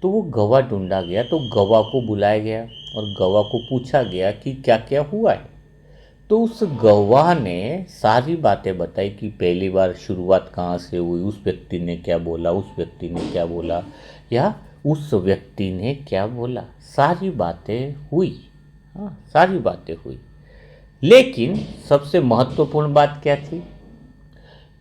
तो वो गवाह ढूंढा गया तो गवाह को बुलाया गया और गवाह को पूछा गया कि क्या क्या हुआ है। तो उस गवाह ने सारी बातें बताई कि पहली बार शुरुआत कहाँ से हुई, उस व्यक्ति ने क्या बोला, उस व्यक्ति ने क्या बोला, या उस व्यक्ति ने क्या बोला, सारी बातें हुई। हाँ, सारी बातें हुई। लेकिन सबसे महत्वपूर्ण बात क्या थी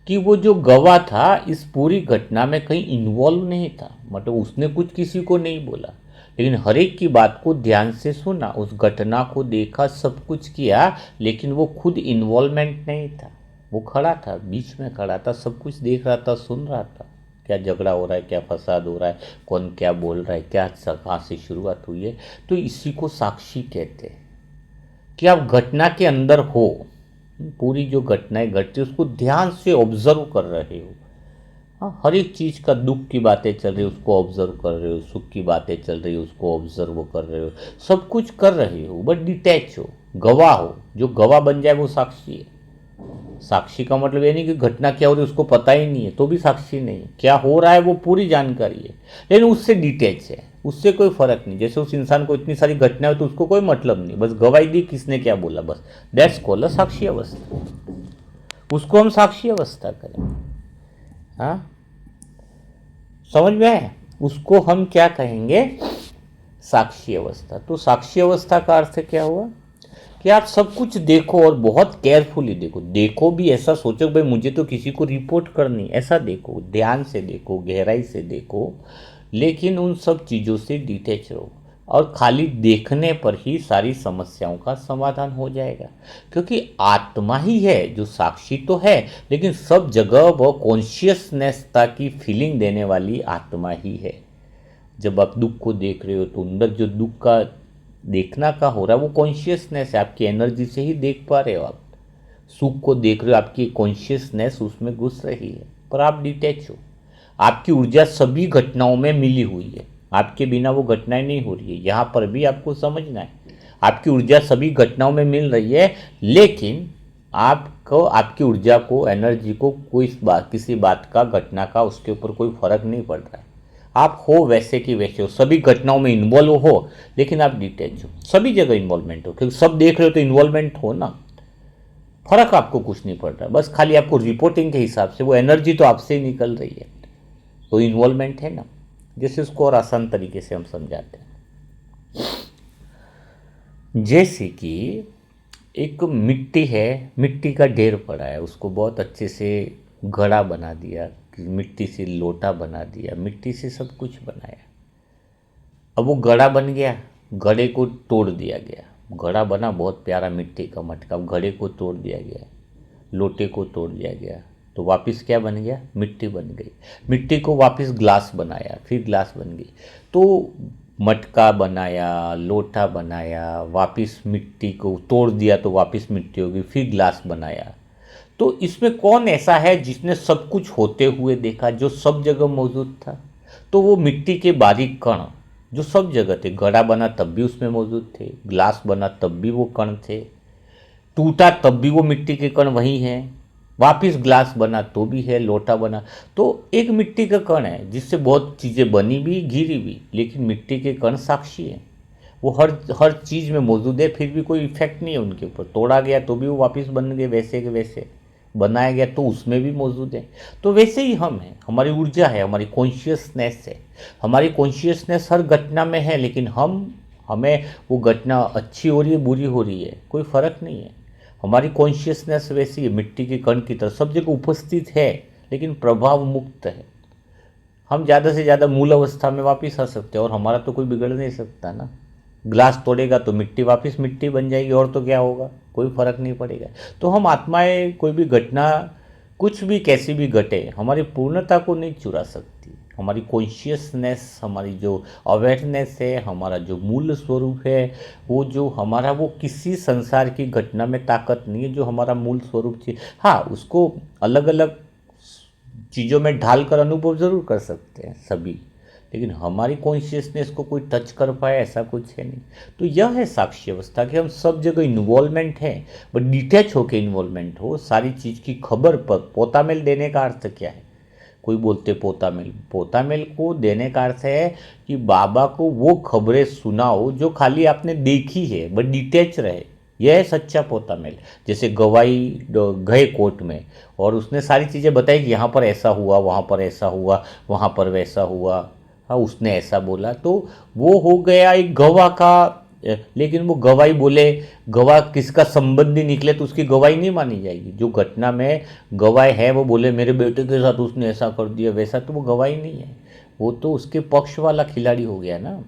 कि वो जो गवाह था इस पूरी घटना में कहीं इन्वॉल्व नहीं था, मतलब उसने कुछ किसी को नहीं बोला, लेकिन हर एक की बात को ध्यान से सुना, उस घटना को देखा, सब कुछ किया, लेकिन वो खुद इन्वॉल्वमेंट नहीं था। वो खड़ा था, बीच में खड़ा था, सब कुछ देख रहा था, सुन रहा था, क्या झगड़ा हो रहा है, क्या फसाद हो रहा है, कौन क्या बोल रहा है, क्या कहाँ से शुरुआत हुई है। तो इसी को साक्षी कहते हैं कि आप घटना के अंदर हो, पूरी जो घटनाएं घटती है उसको ध्यान से ऑब्जर्व कर रहे हो। हाँ, हर एक चीज़ का, दुख की बातें चल रही है उसको ऑब्जर्व कर रहे हो, सुख की बातें चल रही है उसको ऑब्जर्व कर रहे हो, सब कुछ कर रहे हो, बट डिटैच हो, गवाह हो। जो गवाह बन जाए वो साक्षी है। साक्षी का मतलब ये नहीं कि घटना क्या हो रही है उसको पता ही नहीं है तो भी साक्षी नहीं है, क्या हो रहा है वो पूरी जानकारी है, लेकिन उससे डिटैच है, उससे कोई फर्क नहीं। जैसे उस इंसान को इतनी सारी घटनाएं हो तो उसको कोई मतलब नहीं, बस गवाही दी किसने क्या बोला, बस दैट्स कॉल्ड अ साक्षी अवस्था। उसको हम साक्षी अवस्था करें। हाँ, समझ में आया? उसको हम क्या कहेंगे, साक्षी अवस्था। तो साक्षी अवस्था का अर्थ क्या हुआ कि आप सब कुछ देखो और बहुत केयरफुली देखो। देखो भी ऐसा सोचो भाई मुझे तो किसी को रिपोर्ट करनी, ऐसा देखो, ध्यान से देखो, गहराई से देखो, लेकिन उन सब चीज़ों से डिटैच रहो और खाली देखने पर ही सारी समस्याओं का समाधान हो जाएगा। क्योंकि आत्मा ही है जो साक्षी तो है, लेकिन सब जगह वो कॉन्शियसनेसता की फीलिंग देने वाली आत्मा ही है। जब आप दुख को देख रहे हो तो अंदर जो दुख का देखना का हो रहा है वो कॉन्शियसनेस है, आपकी एनर्जी से ही देख पा रहे हो। आप सुख को देख रहे हो, आपकी कॉन्शियसनेस उसमें घुस रही है, पर आप डिटैच हो। आपकी ऊर्जा सभी घटनाओं में मिली हुई है, आपके बिना वो घटनाएं नहीं हो रही है। यहाँ पर भी आपको समझना है, आपकी ऊर्जा सभी घटनाओं में मिल रही है, लेकिन आपको, आपकी ऊर्जा को, एनर्जी को कोई बात, किसी बात का, घटना का उसके ऊपर कोई फर्क नहीं पड़ रहा है। आप हो वैसे की वैसे हो, सभी घटनाओं में इन्वॉल्व हो, लेकिन आप डिटैच हो, सभी जगह इन्वॉल्वमेंट हो, क्योंकि सब देख रहे हो तो इन्वॉल्वमेंट हो ना। फर्क आपको कुछ नहीं पड़ रहा, बस खाली आपको रिपोर्टिंग के हिसाब से वो एनर्जी तो आपसे ही निकल रही है, तो इन्वॉल्वमेंट है ना। जैसे उसको और आसान तरीके से हम समझाते हैं, जैसे कि एक मिट्टी है, मिट्टी का ढेर पड़ा है, उसको बहुत अच्छे से घड़ा बना दिया, मिट्टी से लोटा बना दिया, मिट्टी से सब कुछ बनाया। अब वो घड़ा बन गया, घड़े को तोड़ दिया गया, घड़ा बना बहुत प्यारा मिट्टी का मटका, घड़े को तोड़ दिया गया, लोटे को तोड़ दिया गया, तो वापस क्या बन गया, मिट्टी बन गई। मिट्टी को वापस ग्लास बनाया, फिर ग्लास बन गई। तो मटका बनाया, लोटा बनाया, वापस मिट्टी को तोड़ दिया तो वापस मिट्टी होगी, फिर ग्लास बनाया। तो इसमें कौन ऐसा है जिसने सब कुछ होते हुए देखा, जो सब जगह मौजूद था? तो वो मिट्टी के बारीक कण जो सब जगह थे, घड़ा बना तब भी उसमें मौजूद थे, ग्लास बना तब भी वो कण थे, टूटा तब भी वो मिट्टी के कण वही हैं, वापिस ग्लास बना तो भी है, लोटा बना। तो एक मिट्टी का कण है जिससे बहुत चीज़ें बनी भी, गिरी भी, लेकिन मिट्टी के कण साक्षी हैं, वो हर चीज़ में मौजूद है, फिर भी कोई इफेक्ट नहीं है उनके ऊपर। तोड़ा गया तो भी वो वापस बन गए वैसे के वैसे, बनाया गया तो उसमें भी मौजूद है। तो वैसे ही हम हैं, हमारी ऊर्जा है, हमारी कॉन्शियसनेस है, हमारी कॉन्शियसनेस हर घटना में है, लेकिन हमें वो घटना अच्छी हो रही है, बुरी हो रही है, कोई फ़र्क नहीं है। हमारी कॉन्शियसनेस वैसी है, मिट्टी के कण की तरह सब जगह उपस्थित है, लेकिन प्रभाव मुक्त है। हम ज़्यादा से ज़्यादा मूल अवस्था में वापस आ सकते हैं, और हमारा तो कोई बिगड़ नहीं सकता ना। ग्लास तोड़ेगा तो मिट्टी वापस मिट्टी बन जाएगी, और तो क्या होगा, कोई फर्क नहीं पड़ेगा। तो हम आत्माएं, कोई भी घटना, कुछ भी कैसी भी घटे, हमारी पूर्णता को नहीं चुरा सकती। हमारी कॉन्शियसनेस, हमारी जो अवेयरनेस है, हमारा जो मूल स्वरूप है, वो जो हमारा, वो किसी संसार की घटना में ताकत नहीं है। जो हमारा मूल स्वरूप थी, हाँ, उसको अलग अलग चीज़ों में ढाल कर अनुभव ज़रूर कर सकते हैं सभी, लेकिन हमारी कॉन्शियसनेस को कोई टच कर पाए ऐसा कुछ है नहीं। तो यह है साक्षी अवस्था कि हम सब जगह इन्वॉल्वमेंट है, बट डिटैच होकर इन्वॉल्वमेंट हो, सारी चीज़ की खबर पर। पोतामेल देने का अर्थ क्या है? कोई बोलते पोतामेल को देने का अर्थ है कि बाबा को वो खबरें सुनाओ जो खाली आपने देखी है, बट डिटैच रहे। यह है सच्चा पोतामेल। जैसे गवाही गए कोर्ट में और उसने सारी चीज़ें बताई कि यहाँ पर ऐसा हुआ, वहाँ पर ऐसा हुआ, वहाँ पर वैसा हुआ, हाँ उसने ऐसा बोला, तो वो हो गया एक गवाह का। लेकिन वो गवाही बोले, गवाह किसका संबंधी निकले तो उसकी गवाही नहीं मानी जाएगी। जो घटना में गवाह है वो बोले मेरे बेटे के साथ उसने ऐसा कर दिया वैसा, तो वो गवाही नहीं है, वो तो उसके पक्ष वाला खिलाड़ी हो गया ना।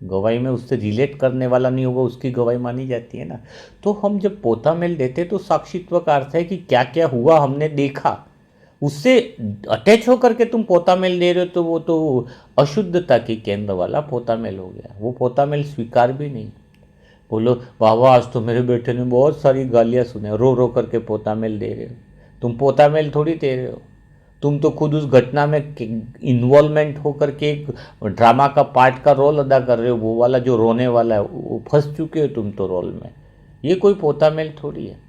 गवाही में उससे रिलेट करने वाला नहीं होगा, उसकी गवाही मानी जाती है ना। तो हम जब पोतामेल देते तो साक्षित्व का अर्थ है कि क्या क्या हुआ हमने देखा, उससे अटैच होकर के तुम पोतामेल दे रहे हो, तो वो तो अशुद्धता के केंद्र वाला पोतामेल हो गया। वो पोतामेल स्वीकार भी नहीं। बोलो वाह आज तो मेरे बेटे ने बहुत सारी गालियाँ सुने, रो रो करके पोतामेल दे रहे हो। तुम पोतामेल थोड़ी दे रहे हो, तुम तो खुद उस घटना में इन्वॉल्वमेंट होकर के एक ड्रामा का पार्ट का रोल अदा कर रहे हो। वो वाला जो रोने वाला है वो फंस चुके हो तुम तो रोल में। ये कोई पोतामेल थोड़ी है।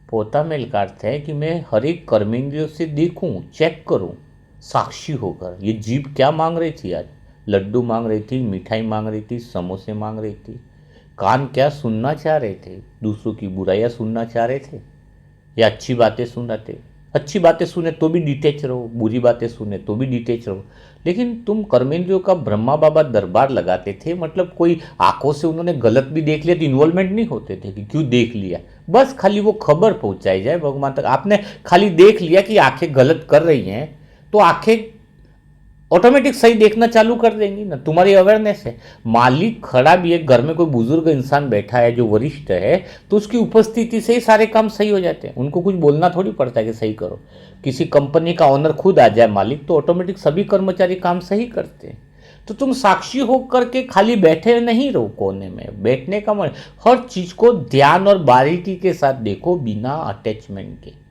पोतामेल का अर्थ है कि मैं हर एक कर्मेंद्रियों से देखूं, चेक करूं, साक्षी होकर। ये जीभ क्या मांग रही थी आज? लड्डू मांग रही थी, मिठाई मांग रही थी, समोसे मांग रही थी। कान क्या सुनना चाह रहे थे? दूसरों की बुराइयां सुनना चाह रहे थे या अच्छी बातें सुन रहे थे? अच्छी बातें सुने तो भी डिटेच रहो, बुरी बातें सुने तो भी डिटेच रहो। लेकिन तुम कर्मेंद्रियों का ब्रह्मा बाबा दरबार लगाते थे, मतलब कोई आंखों से उन्होंने गलत भी देख लिया तो इन्वॉल्वमेंट नहीं होते थे कि क्यों देख लिया, बस खाली वो खबर पहुंचाई जाए भगवान तक। आपने खाली देख लिया कि आंखें गलत कर रही हैं, तो आंखें ऑटोमेटिक सही देखना चालू कर देंगी ना, तुम्हारी अवेयरनेस है। मालिक खड़ा भी है, घर में कोई बुजुर्ग इंसान बैठा है जो वरिष्ठ है, तो उसकी उपस्थिति से ही सारे काम सही हो जाते हैं। उनको कुछ बोलना थोड़ी पड़ता है कि सही करो। किसी कंपनी का ओनर खुद आ जाए मालिक, तो ऑटोमेटिक सभी कर्मचारी काम सही करते हैं। तो तुम साक्षी होकर के खाली बैठे नहीं रहो कोने में, बैठने का मन, हर चीज को ध्यान और बारीकी के साथ देखो, बिना अटैचमेंट के,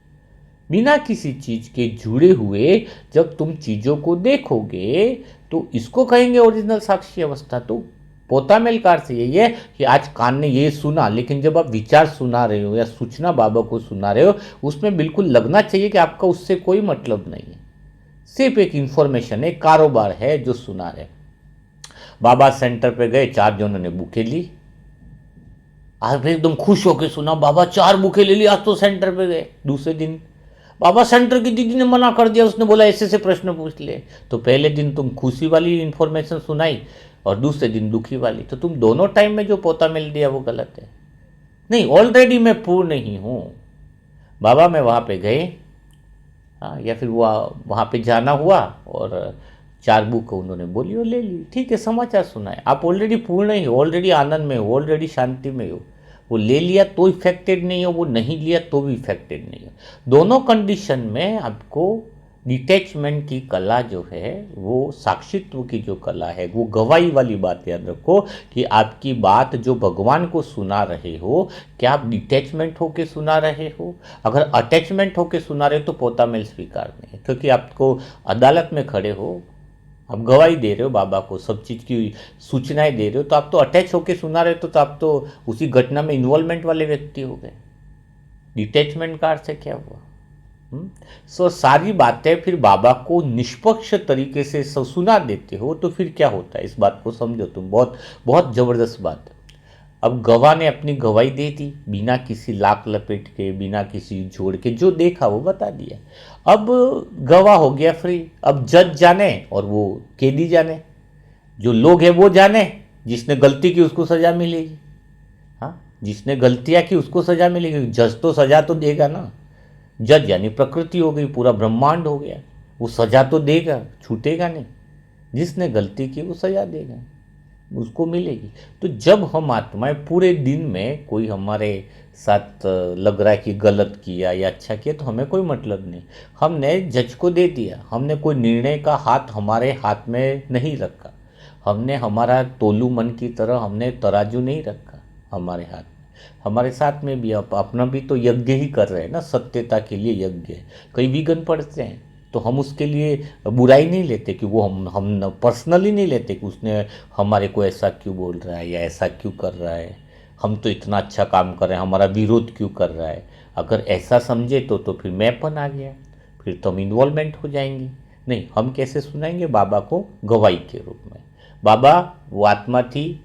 बिना किसी चीज के जुड़े हुए। जब तुम चीजों को देखोगे तो इसको कहेंगे ओरिजिनल साक्षी अवस्था। तो पोतामेल का अर्थ यही है कि आज कान ने ये सुना, लेकिन जब आप विचार सुना रहे हो या सूचना बाबा को सुना रहे हो, उसमें बिल्कुल लगना चाहिए कि आपका उससे कोई मतलब नहीं है, सिर्फ एक इंफॉर्मेशन है, कारोबार है जो सुना रहे। बाबा सेंटर पे गए, 4 जनों ने बुके ली। आज फिर एकदम खुश होकर सुना बाबा 4 बुके ले ली, आज तो सेंटर पे गए। दूसरे दिन बाबा सेंटर की दीदी ने मना कर दिया, उसने बोला ऐसे ऐसे प्रश्न पूछ ले। तो पहले दिन तुम खुशी वाली इंफॉर्मेशन सुनाई और दूसरे दिन दुखी वाली, तो तुम दोनों टाइम में जो पोतामेल दिया वो गलत है। नहीं, ऑलरेडी मैं पूर्ण नहीं हूँ बाबा, मैं वहाँ पे गए, हाँ, या फिर वहाँ पे जाना हुआ और 4 बुक उन्होंने बोली और ले ली, ठीक है, समाचार सुनाए। आप ऑलरेडी पूर्ण ही हो, ऑलरेडी आनंद में हो, ऑलरेडी शांति में हो। वो ले लिया तो इफेक्टेड नहीं हो, वो नहीं लिया तो भी इफेक्टेड नहीं हो। दोनों कंडीशन में आपको डिटैचमेंट की कला जो है, वो साक्षित्व की जो कला है, वो गवाही वाली बात याद रखो कि आपकी बात जो भगवान को सुना रहे हो, क्या आप डिटैचमेंट होके सुना रहे हो? अगर अटैचमेंट होके सुना रहे हो तो पोतामेल स्वीकार नहीं है, क्योंकि आपको अदालत में खड़े हो, आप गवाही दे रहे हो बाबा को, सब चीज़ की सूचनाएं दे रहे हो, तो आप तो अटैच होके सुना रहे हो, तो आप तो उसी घटना में इन्वॉल्वमेंट वाले व्यक्ति हो गए। डिटैचमेंट का अर्थ क्या हुआ? सो सारी बातें फिर बाबा को निष्पक्ष तरीके से सुना देते हो, तो फिर क्या होता है, इस बात को समझो तुम। बहुत बहुत ज़बरदस्त बात है। अब गवाह ने अपनी गवाही दे दी, बिना किसी लाक लपेट के, बिना किसी जोड़ के, जो देखा वो बता दिया। अब गवाह हो गया फ्री। अब जज जाने और वो कैदी जाने, जो लोग हैं वो जाने, जिसने गलती की उसको सजा मिलेगी। हाँ, जिसने गलतियां की उसको सजा मिलेगी। जज तो सजा तो देगा ना, जज यानी प्रकृति हो गई, पूरा ब्रह्मांड हो गया, वो सजा तो देगा, छूटेगा नहीं। जिसने गलती की वो सजा देगा, उसको मिलेगी। तो जब हम आत्माएं पूरे दिन में कोई हमारे साथ लग रहा है कि गलत किया या अच्छा किया, तो हमें कोई मतलब नहीं, हमने जज को दे दिया, हमने कोई निर्णय का हाथ हमारे हाथ में नहीं रखा, हमने हमारा तोलू मन की तरह हमने तराजू नहीं रखा हमारे हाथ में। हमारे साथ में भी अपना भी तो यज्ञ ही कर रहे हैं ना, सत्यता के लिए यज्ञ। कई विघ्न पड़ते हैं तो हम उसके लिए बुराई नहीं लेते कि वो हम पर्सनली नहीं लेते कि उसने हमारे को ऐसा क्यों बोल रहा है या ऐसा क्यों कर रहा है, हम तो इतना अच्छा काम कर रहे हैं, हमारा विरोध क्यों कर रहा है। अगर ऐसा समझे तो फिर मैंपन आ गया, फिर तो हम इन्वॉल्वमेंट हो जाएंगे। नहीं, हम कैसे सुनाएंगे बाबा को? गवाही के रूप में। बाबा वो आत्मा थी,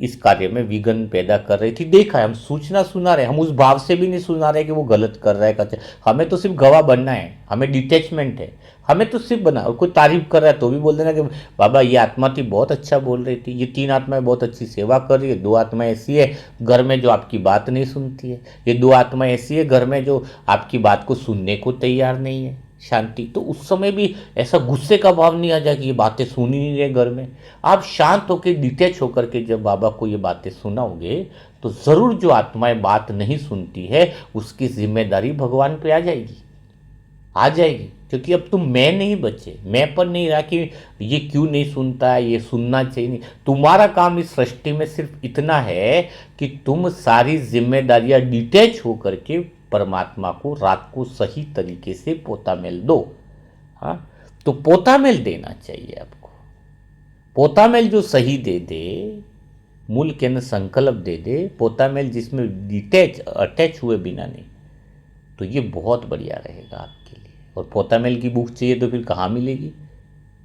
इस कार्य में विघ्न पैदा कर रही थी, देखा है, हम सूचना सुना रहे, हम उस भाव से भी नहीं सुना रहे कि वो गलत कर रहा है करते। हमें तो सिर्फ गवाह बनना है, हमें डिटैचमेंट है, हमें तो सिर्फ बना। और कोई तारीफ कर रहा है तो भी बोल देना कि बाबा ये आत्मा थी बहुत अच्छा बोल रही थी, ये 3 आत्माएं बहुत अच्छी सेवा कर रही है, 2 आत्माएं ऐसी है घर में जो आपकी बात नहीं सुनती है, ये 2 आत्माएं ऐसी है घर में जो आपकी बात को सुनने को तैयार नहीं है। शांति। तो उस समय भी ऐसा गुस्से का भाव नहीं आ जाए कि ये बातें सुन ही नहीं रहे घर में। आप शांत होकर डिटैच होकर के जब बाबा को ये बातें सुनाओगे तो ज़रूर जो आत्माएं बात नहीं सुनती है उसकी जिम्मेदारी भगवान पे आ जाएगी, आ जाएगी। क्योंकि अब तुम मैं नहीं बचे, मैं पर नहीं रहा कि ये क्यों नहीं सुनता है, ये सुनना चाहिए नहीं। तुम्हारा काम इस सृष्टि में सिर्फ इतना है कि तुम सारी जिम्मेदारियां डिटैच होकर के परमात्मा को रात को सही तरीके से पोता मेल दो। हाँ, तो पोता मेल देना चाहिए आपको। पोता मेल जो सही दे दे, मूल के न संकल्प दे दे, पोता मेल जिसमें डिटैच अटैच हुए बिना नहीं, तो ये बहुत बढ़िया रहेगा आपके लिए। और पोता मेल की बुक चाहिए तो फिर कहाँ मिलेगी?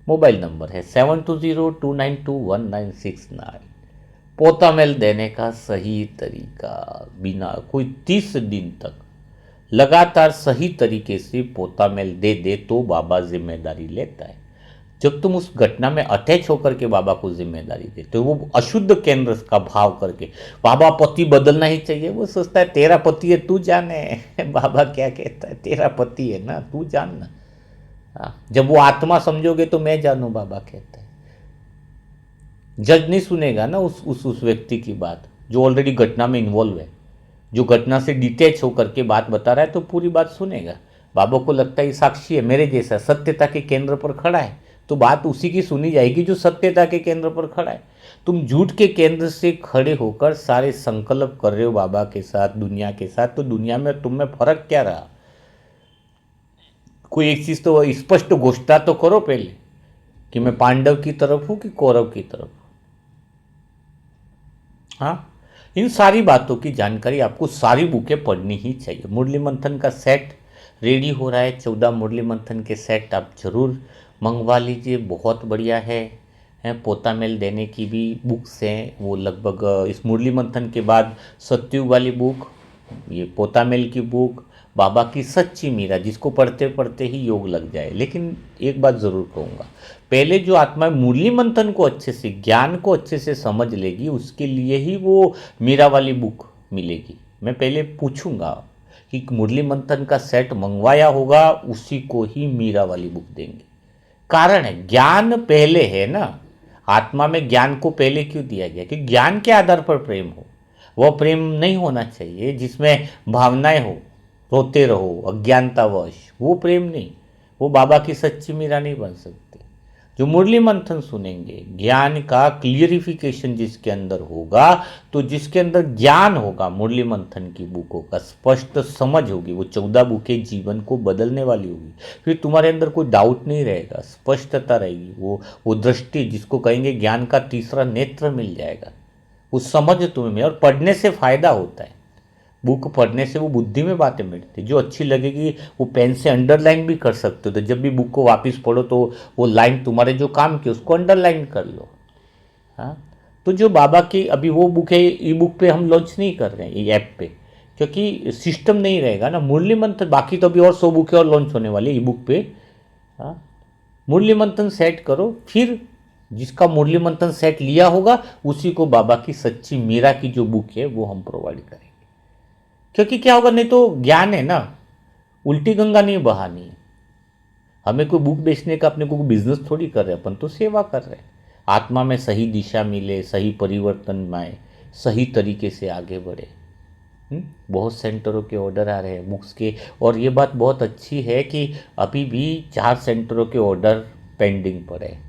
मोबाइल नंबर है 7202921969। पोता मेल देने का सही तरीका, बिना कोई 30 दिन तक लगातार सही तरीके से पोता मेल दे दे तो बाबा जिम्मेदारी लेता है। जब तुम उस घटना में अटैच होकर के बाबा को जिम्मेदारी देते तो वो अशुद्ध केंद्र का भाव करके बाबा पति बदलना ही चाहिए, वो सोचता है तेरा पति है तू जाने बाबा क्या कहता है, तेरा पति है ना तू जानना। जब वो आत्मा समझोगे तो मैं जानू, बाबा कहता है। जज नहीं सुनेगा ना उस व्यक्ति की बात जो ऑलरेडी घटना में इन्वॉल्व है, जो घटना से डिटैच होकर के बात बता रहा है, तो पूरी बात सुनेगा। बाबा को लगता है ये साक्षी है मेरे जैसा, सत्यता के केंद्र पर खड़ा है, तो बात उसी की सुनी जाएगी जो सत्यता के केंद्र पर खड़ा है। तुम झूठ के केंद्र से खड़े होकर सारे संकल्प कर रहे हो बाबा के साथ, दुनिया के साथ, तो दुनिया में तुम में फर्क क्या रहा? कोई एक चीज तो स्पष्ट घोषणा तो करो पहले कि मैं पांडव की तरफ हूं कि कौरव की तरफ। हाँ, इन सारी बातों की जानकारी आपको सारी बुकें पढ़नी ही चाहिए। मुरली मंथन का सेट रेडी हो रहा है, 14 मुरली मंथन के सेट आप जरूर मंगवा लीजिए, बहुत बढ़िया है। पोता मेल देने की भी बुक्स हैं, वो लगभग इस मुरली मंथन के बाद सत्युग वाली बुक, ये पोता मेल की बुक, बाबा की सच्ची मीरा, जिसको पढ़ते पढ़ते ही योग लग जाए। लेकिन एक बात ज़रूर कहूँगा, पहले जो आत्मा मुरली मंथन को अच्छे से, ज्ञान को अच्छे से समझ लेगी, उसके लिए ही वो मीरा वाली बुक मिलेगी। मैं पहले पूछूंगा कि मुरली मंथन का सेट मंगवाया होगा, उसी को ही मीरा वाली बुक देंगे। कारण है ज्ञान पहले है ना, आत्मा में ज्ञान को पहले क्यों दिया गया? कि ज्ञान के आधार पर प्रेम हो। वह प्रेम नहीं होना चाहिए जिसमें भावनाएं हो, रोते रहो अज्ञानतावश, वो प्रेम नहीं, वो बाबा की सच्ची मीरा नहीं बन सकती। जो मुरली मंथन सुनेंगे, ज्ञान का क्लियरिफिकेशन जिसके अंदर होगा, तो जिसके अंदर ज्ञान होगा, मुरली मंथन की बुकों का स्पष्ट समझ होगी, वो 14 बुकें जीवन को बदलने वाली होगी। फिर तुम्हारे अंदर कोई डाउट नहीं रहेगा, स्पष्टता रहेगी, वो दृष्टि जिसको कहेंगे ज्ञान का तीसरा नेत्र मिल जाएगा, वो समझ तुम्हें मिले। और पढ़ने से फायदा होता है, बुक पढ़ने से वो बुद्धि में बातें मिलती, जो अच्छी लगेगी वो पेन से अंडरलाइन भी कर सकते हो। तो जब भी बुक को वापस पढ़ो तो वो लाइन तुम्हारे जो काम की उसको अंडरलाइन कर लो। हाँ, तो जो बाबा की अभी वो बुक है, ई बुक पे हम लॉन्च नहीं कर रहे हैं ये ऐप पे, क्योंकि सिस्टम नहीं रहेगा ना। मुरली मंथन बाकी तो अभी और 100 बुकें और लॉन्च होने वाली ई बुक पे। हाँ, मुरली मंथन सेट करो, फिर जिसका मुरली मंथन सेट लिया होगा उसी को बाबा की सच्ची मीरा की जो बुक है वो हम प्रोवाइड करेंगे। क्योंकि क्या होगा, नहीं तो ज्ञान है ना, उल्टी गंगा नहीं बहानी है। हमें कोई बुक बेचने का अपने को बिजनेस थोड़ी कर रहे हैं, अपन तो सेवा कर रहे हैं। आत्मा में सही दिशा मिले, सही परिवर्तन में आए, सही तरीके से आगे बढ़े। बहुत सेंटरों के ऑर्डर आ रहे हैं बुक्स के, और ये बात बहुत अच्छी है कि अभी भी 4 सेंटरों के ऑर्डर पेंडिंग पड़े हैं।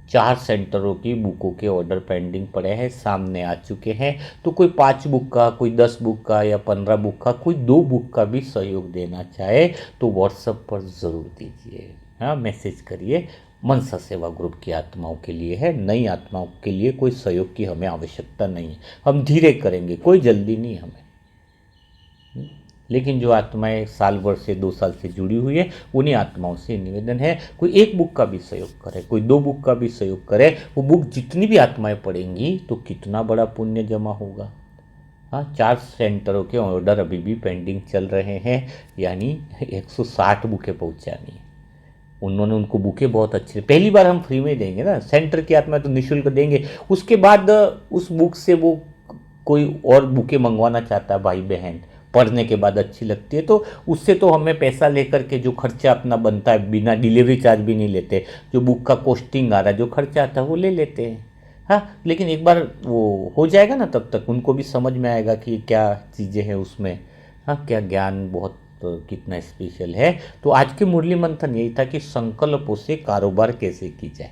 4 सेंटरों की बुकों के ऑर्डर पेंडिंग पड़े हैं, सामने आ चुके हैं। तो कोई 5 बुक का, कोई 10 बुक का या 15 बुक का, कोई 2 बुक का भी सहयोग देना चाहे तो व्हाट्सएप पर ज़रूर दीजिए। हाँ, मैसेज करिए। मनसा सेवा ग्रुप की आत्माओं के लिए है, नई आत्माओं के लिए कोई सहयोग की हमें आवश्यकता नहीं है। हम धीरे करेंगे, कोई जल्दी नहीं हमें। लेकिन जो आत्माएं साल भर से 2 साल से जुड़ी हुई है, उन्हीं आत्माओं से निवेदन है कोई एक बुक का भी सहयोग करे, कोई 2 बुक का भी सहयोग करे। वो बुक जितनी भी आत्माएं पढ़ेंगी तो कितना बड़ा पुण्य जमा होगा। हाँ, 4 सेंटरों के ऑर्डर अभी भी पेंडिंग चल रहे हैं, यानी 160 बुकें पहुँचानी है। उन्होंने उनको बुके बहुत अच्छे, पहली बार हम फ्री में देंगे ना, सेंटर की आत्मा तो निःशुल्क देंगे। उसके बाद उस बुक से वो कोई और बुके मंगवाना चाहता है भाई बहन, पढ़ने के बाद अच्छी लगती है, तो उससे तो हमें पैसा लेकर के जो खर्चा अपना बनता है, बिना डिलीवरी चार्ज भी नहीं लेते, जो बुक का कॉस्टिंग आ रहा है, जो खर्चा आता है वो ले लेते हैं। हाँ, लेकिन एक बार वो हो जाएगा ना, तब तक उनको भी समझ में आएगा कि क्या चीज़ें हैं उसमें। हाँ, क्या ज्ञान बहुत कितना स्पेशल है। तो आज के मुरली मंथन यही था कि संकल्पों से कारोबार कैसे की जाए।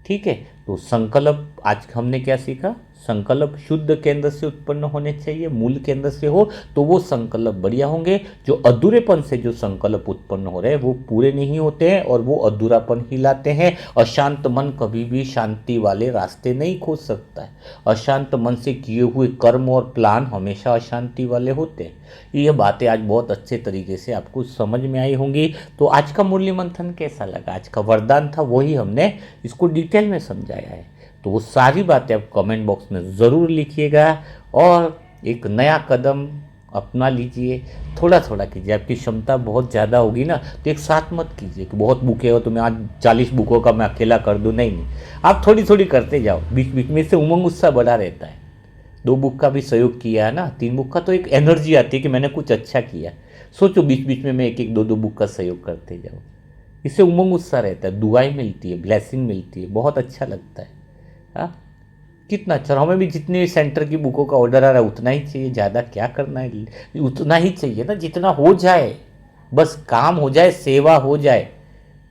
ठीक है, तो संकल्प आज हमने क्या सीखा, संकल्प शुद्ध केंद्र से उत्पन्न होने चाहिए, मूल केंद्र से हो तो वो संकल्प बढ़िया होंगे। जो अधूरेपन से जो संकल्प उत्पन्न हो रहे हैं वो पूरे नहीं होते हैं और वो अधूरापन ही लाते हैं। अशांत मन कभी भी शांति वाले रास्ते नहीं खोज सकता है। अशांत मन से किए हुए कर्म और प्लान हमेशा अशांति वाले होते हैं। ये बातें आज बहुत अच्छे तरीके से आपको समझ में आई होंगी। तो आज का मुरली मंथन कैसा लगा, आज का वरदान था वही हमने इसको डिटेल में समझाया है। तो वो सारी बातें आप कमेंट बॉक्स में ज़रूर लिखिएगा और एक नया कदम अपना लीजिए। थोड़ा थोड़ा कीजिए, आपकी क्षमता बहुत ज़्यादा होगी ना तो एक साथ मत कीजिए कि बहुत बुकें हो तो मैं आज 40 बुकों का मैं अकेला कर दूँ, नहीं। आप थोड़ी थोड़ी करते जाओ, बीच बीच में से उमंग उत्साह बढ़ा रहता है। 2 बुक का भी सहयोग किया है ना, 3 बुक का तो एक एनर्जी आती है कि मैंने कुछ अच्छा किया। सोचो बीच बीच में मैं एक एक 2 बुक का सहयोग करते जाओ, इससे उमंग उत्साह रहता है, दुआएं मिलती है, ब्लेसिंग मिलती है, बहुत अच्छा लगता है। हाँ, कितना अच्छा। हमें भी जितने सेंटर की बुकों का ऑर्डर आ रहा है उतना ही चाहिए, ज़्यादा क्या करना है, उतना ही चाहिए ना जितना हो जाए, बस काम हो जाए, सेवा हो जाए,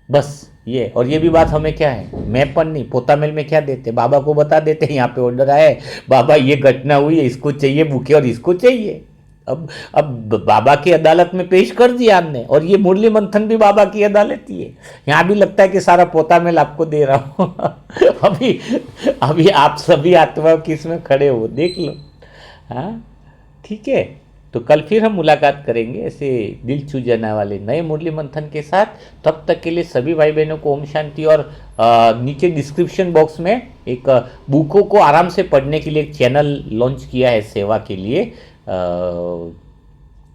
बस ये। और ये भी बात हमें क्या है, मैपन नहीं, पोतामेल में क्या देते, बाबा को बता देते हैं यहाँ पे ऑर्डर आया है, बाबा ये घटना हुई है, इसको चाहिए बुके और इसको चाहिए। अब बाबा की अदालत में पेश कर दिया हमने, और ये मुरली मंथन भी बाबा की अदालत ही है। यहाँ भी लगता है कि सारा पोतामेल आपको दे रहा हूँ। अभी आप सभी आत्माओं की इसमें खड़े हो, देख लो। हाँ, ठीक है। तो कल फिर हम मुलाकात करेंगे ऐसे दिल छू जाने वाले नए मुरली मंथन के साथ। तब तक के लिए सभी भाई बहनों को ओम शांति। और नीचे डिस्क्रिप्शन बॉक्स में एक बुकों को आराम से पढ़ने के लिए एक चैनल लॉन्च किया है सेवा के लिए।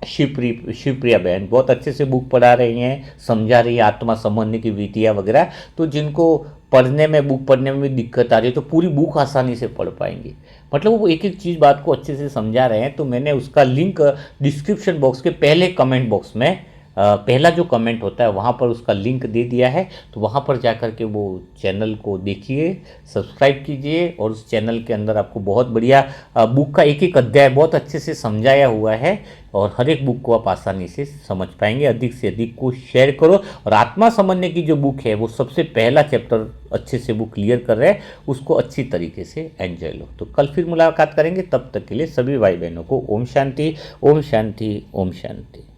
शिवप्रिया बहन बहुत अच्छे से बुक पढ़ा रही हैं, समझा रही है आत्मा संबंधी की विधियाँ वगैरह। तो जिनको पढ़ने में, बुक पढ़ने में भी दिक्कत आ रही है तो पूरी बुक आसानी से पढ़ पाएंगे। मतलब वो एक एक चीज़ बात को अच्छे से समझा रहे हैं। तो मैंने उसका लिंक डिस्क्रिप्शन बॉक्स के पहले कमेंट बॉक्स में, पहला जो कमेंट होता है वहाँ पर उसका लिंक दे दिया है। तो वहाँ पर जा कर के वो चैनल को देखिए, सब्सक्राइब कीजिए। और उस चैनल के अंदर आपको बहुत बढ़िया बुक का एक एक अध्याय बहुत अच्छे से समझाया हुआ है और हर एक बुक को आप आसानी से समझ पाएंगे। अधिक से अधिक को शेयर करो। और आत्मा समझने की जो बुक है वो सबसे पहला चैप्टर अच्छे से वो क्लियर कर रहे हैं, उसको अच्छी तरीके से एंजॉय लो। तो कल फिर मुलाकात करेंगे, तब तक के लिए सभी भाई बहनों को ओम शांति, ओम शांति, ओम शांति।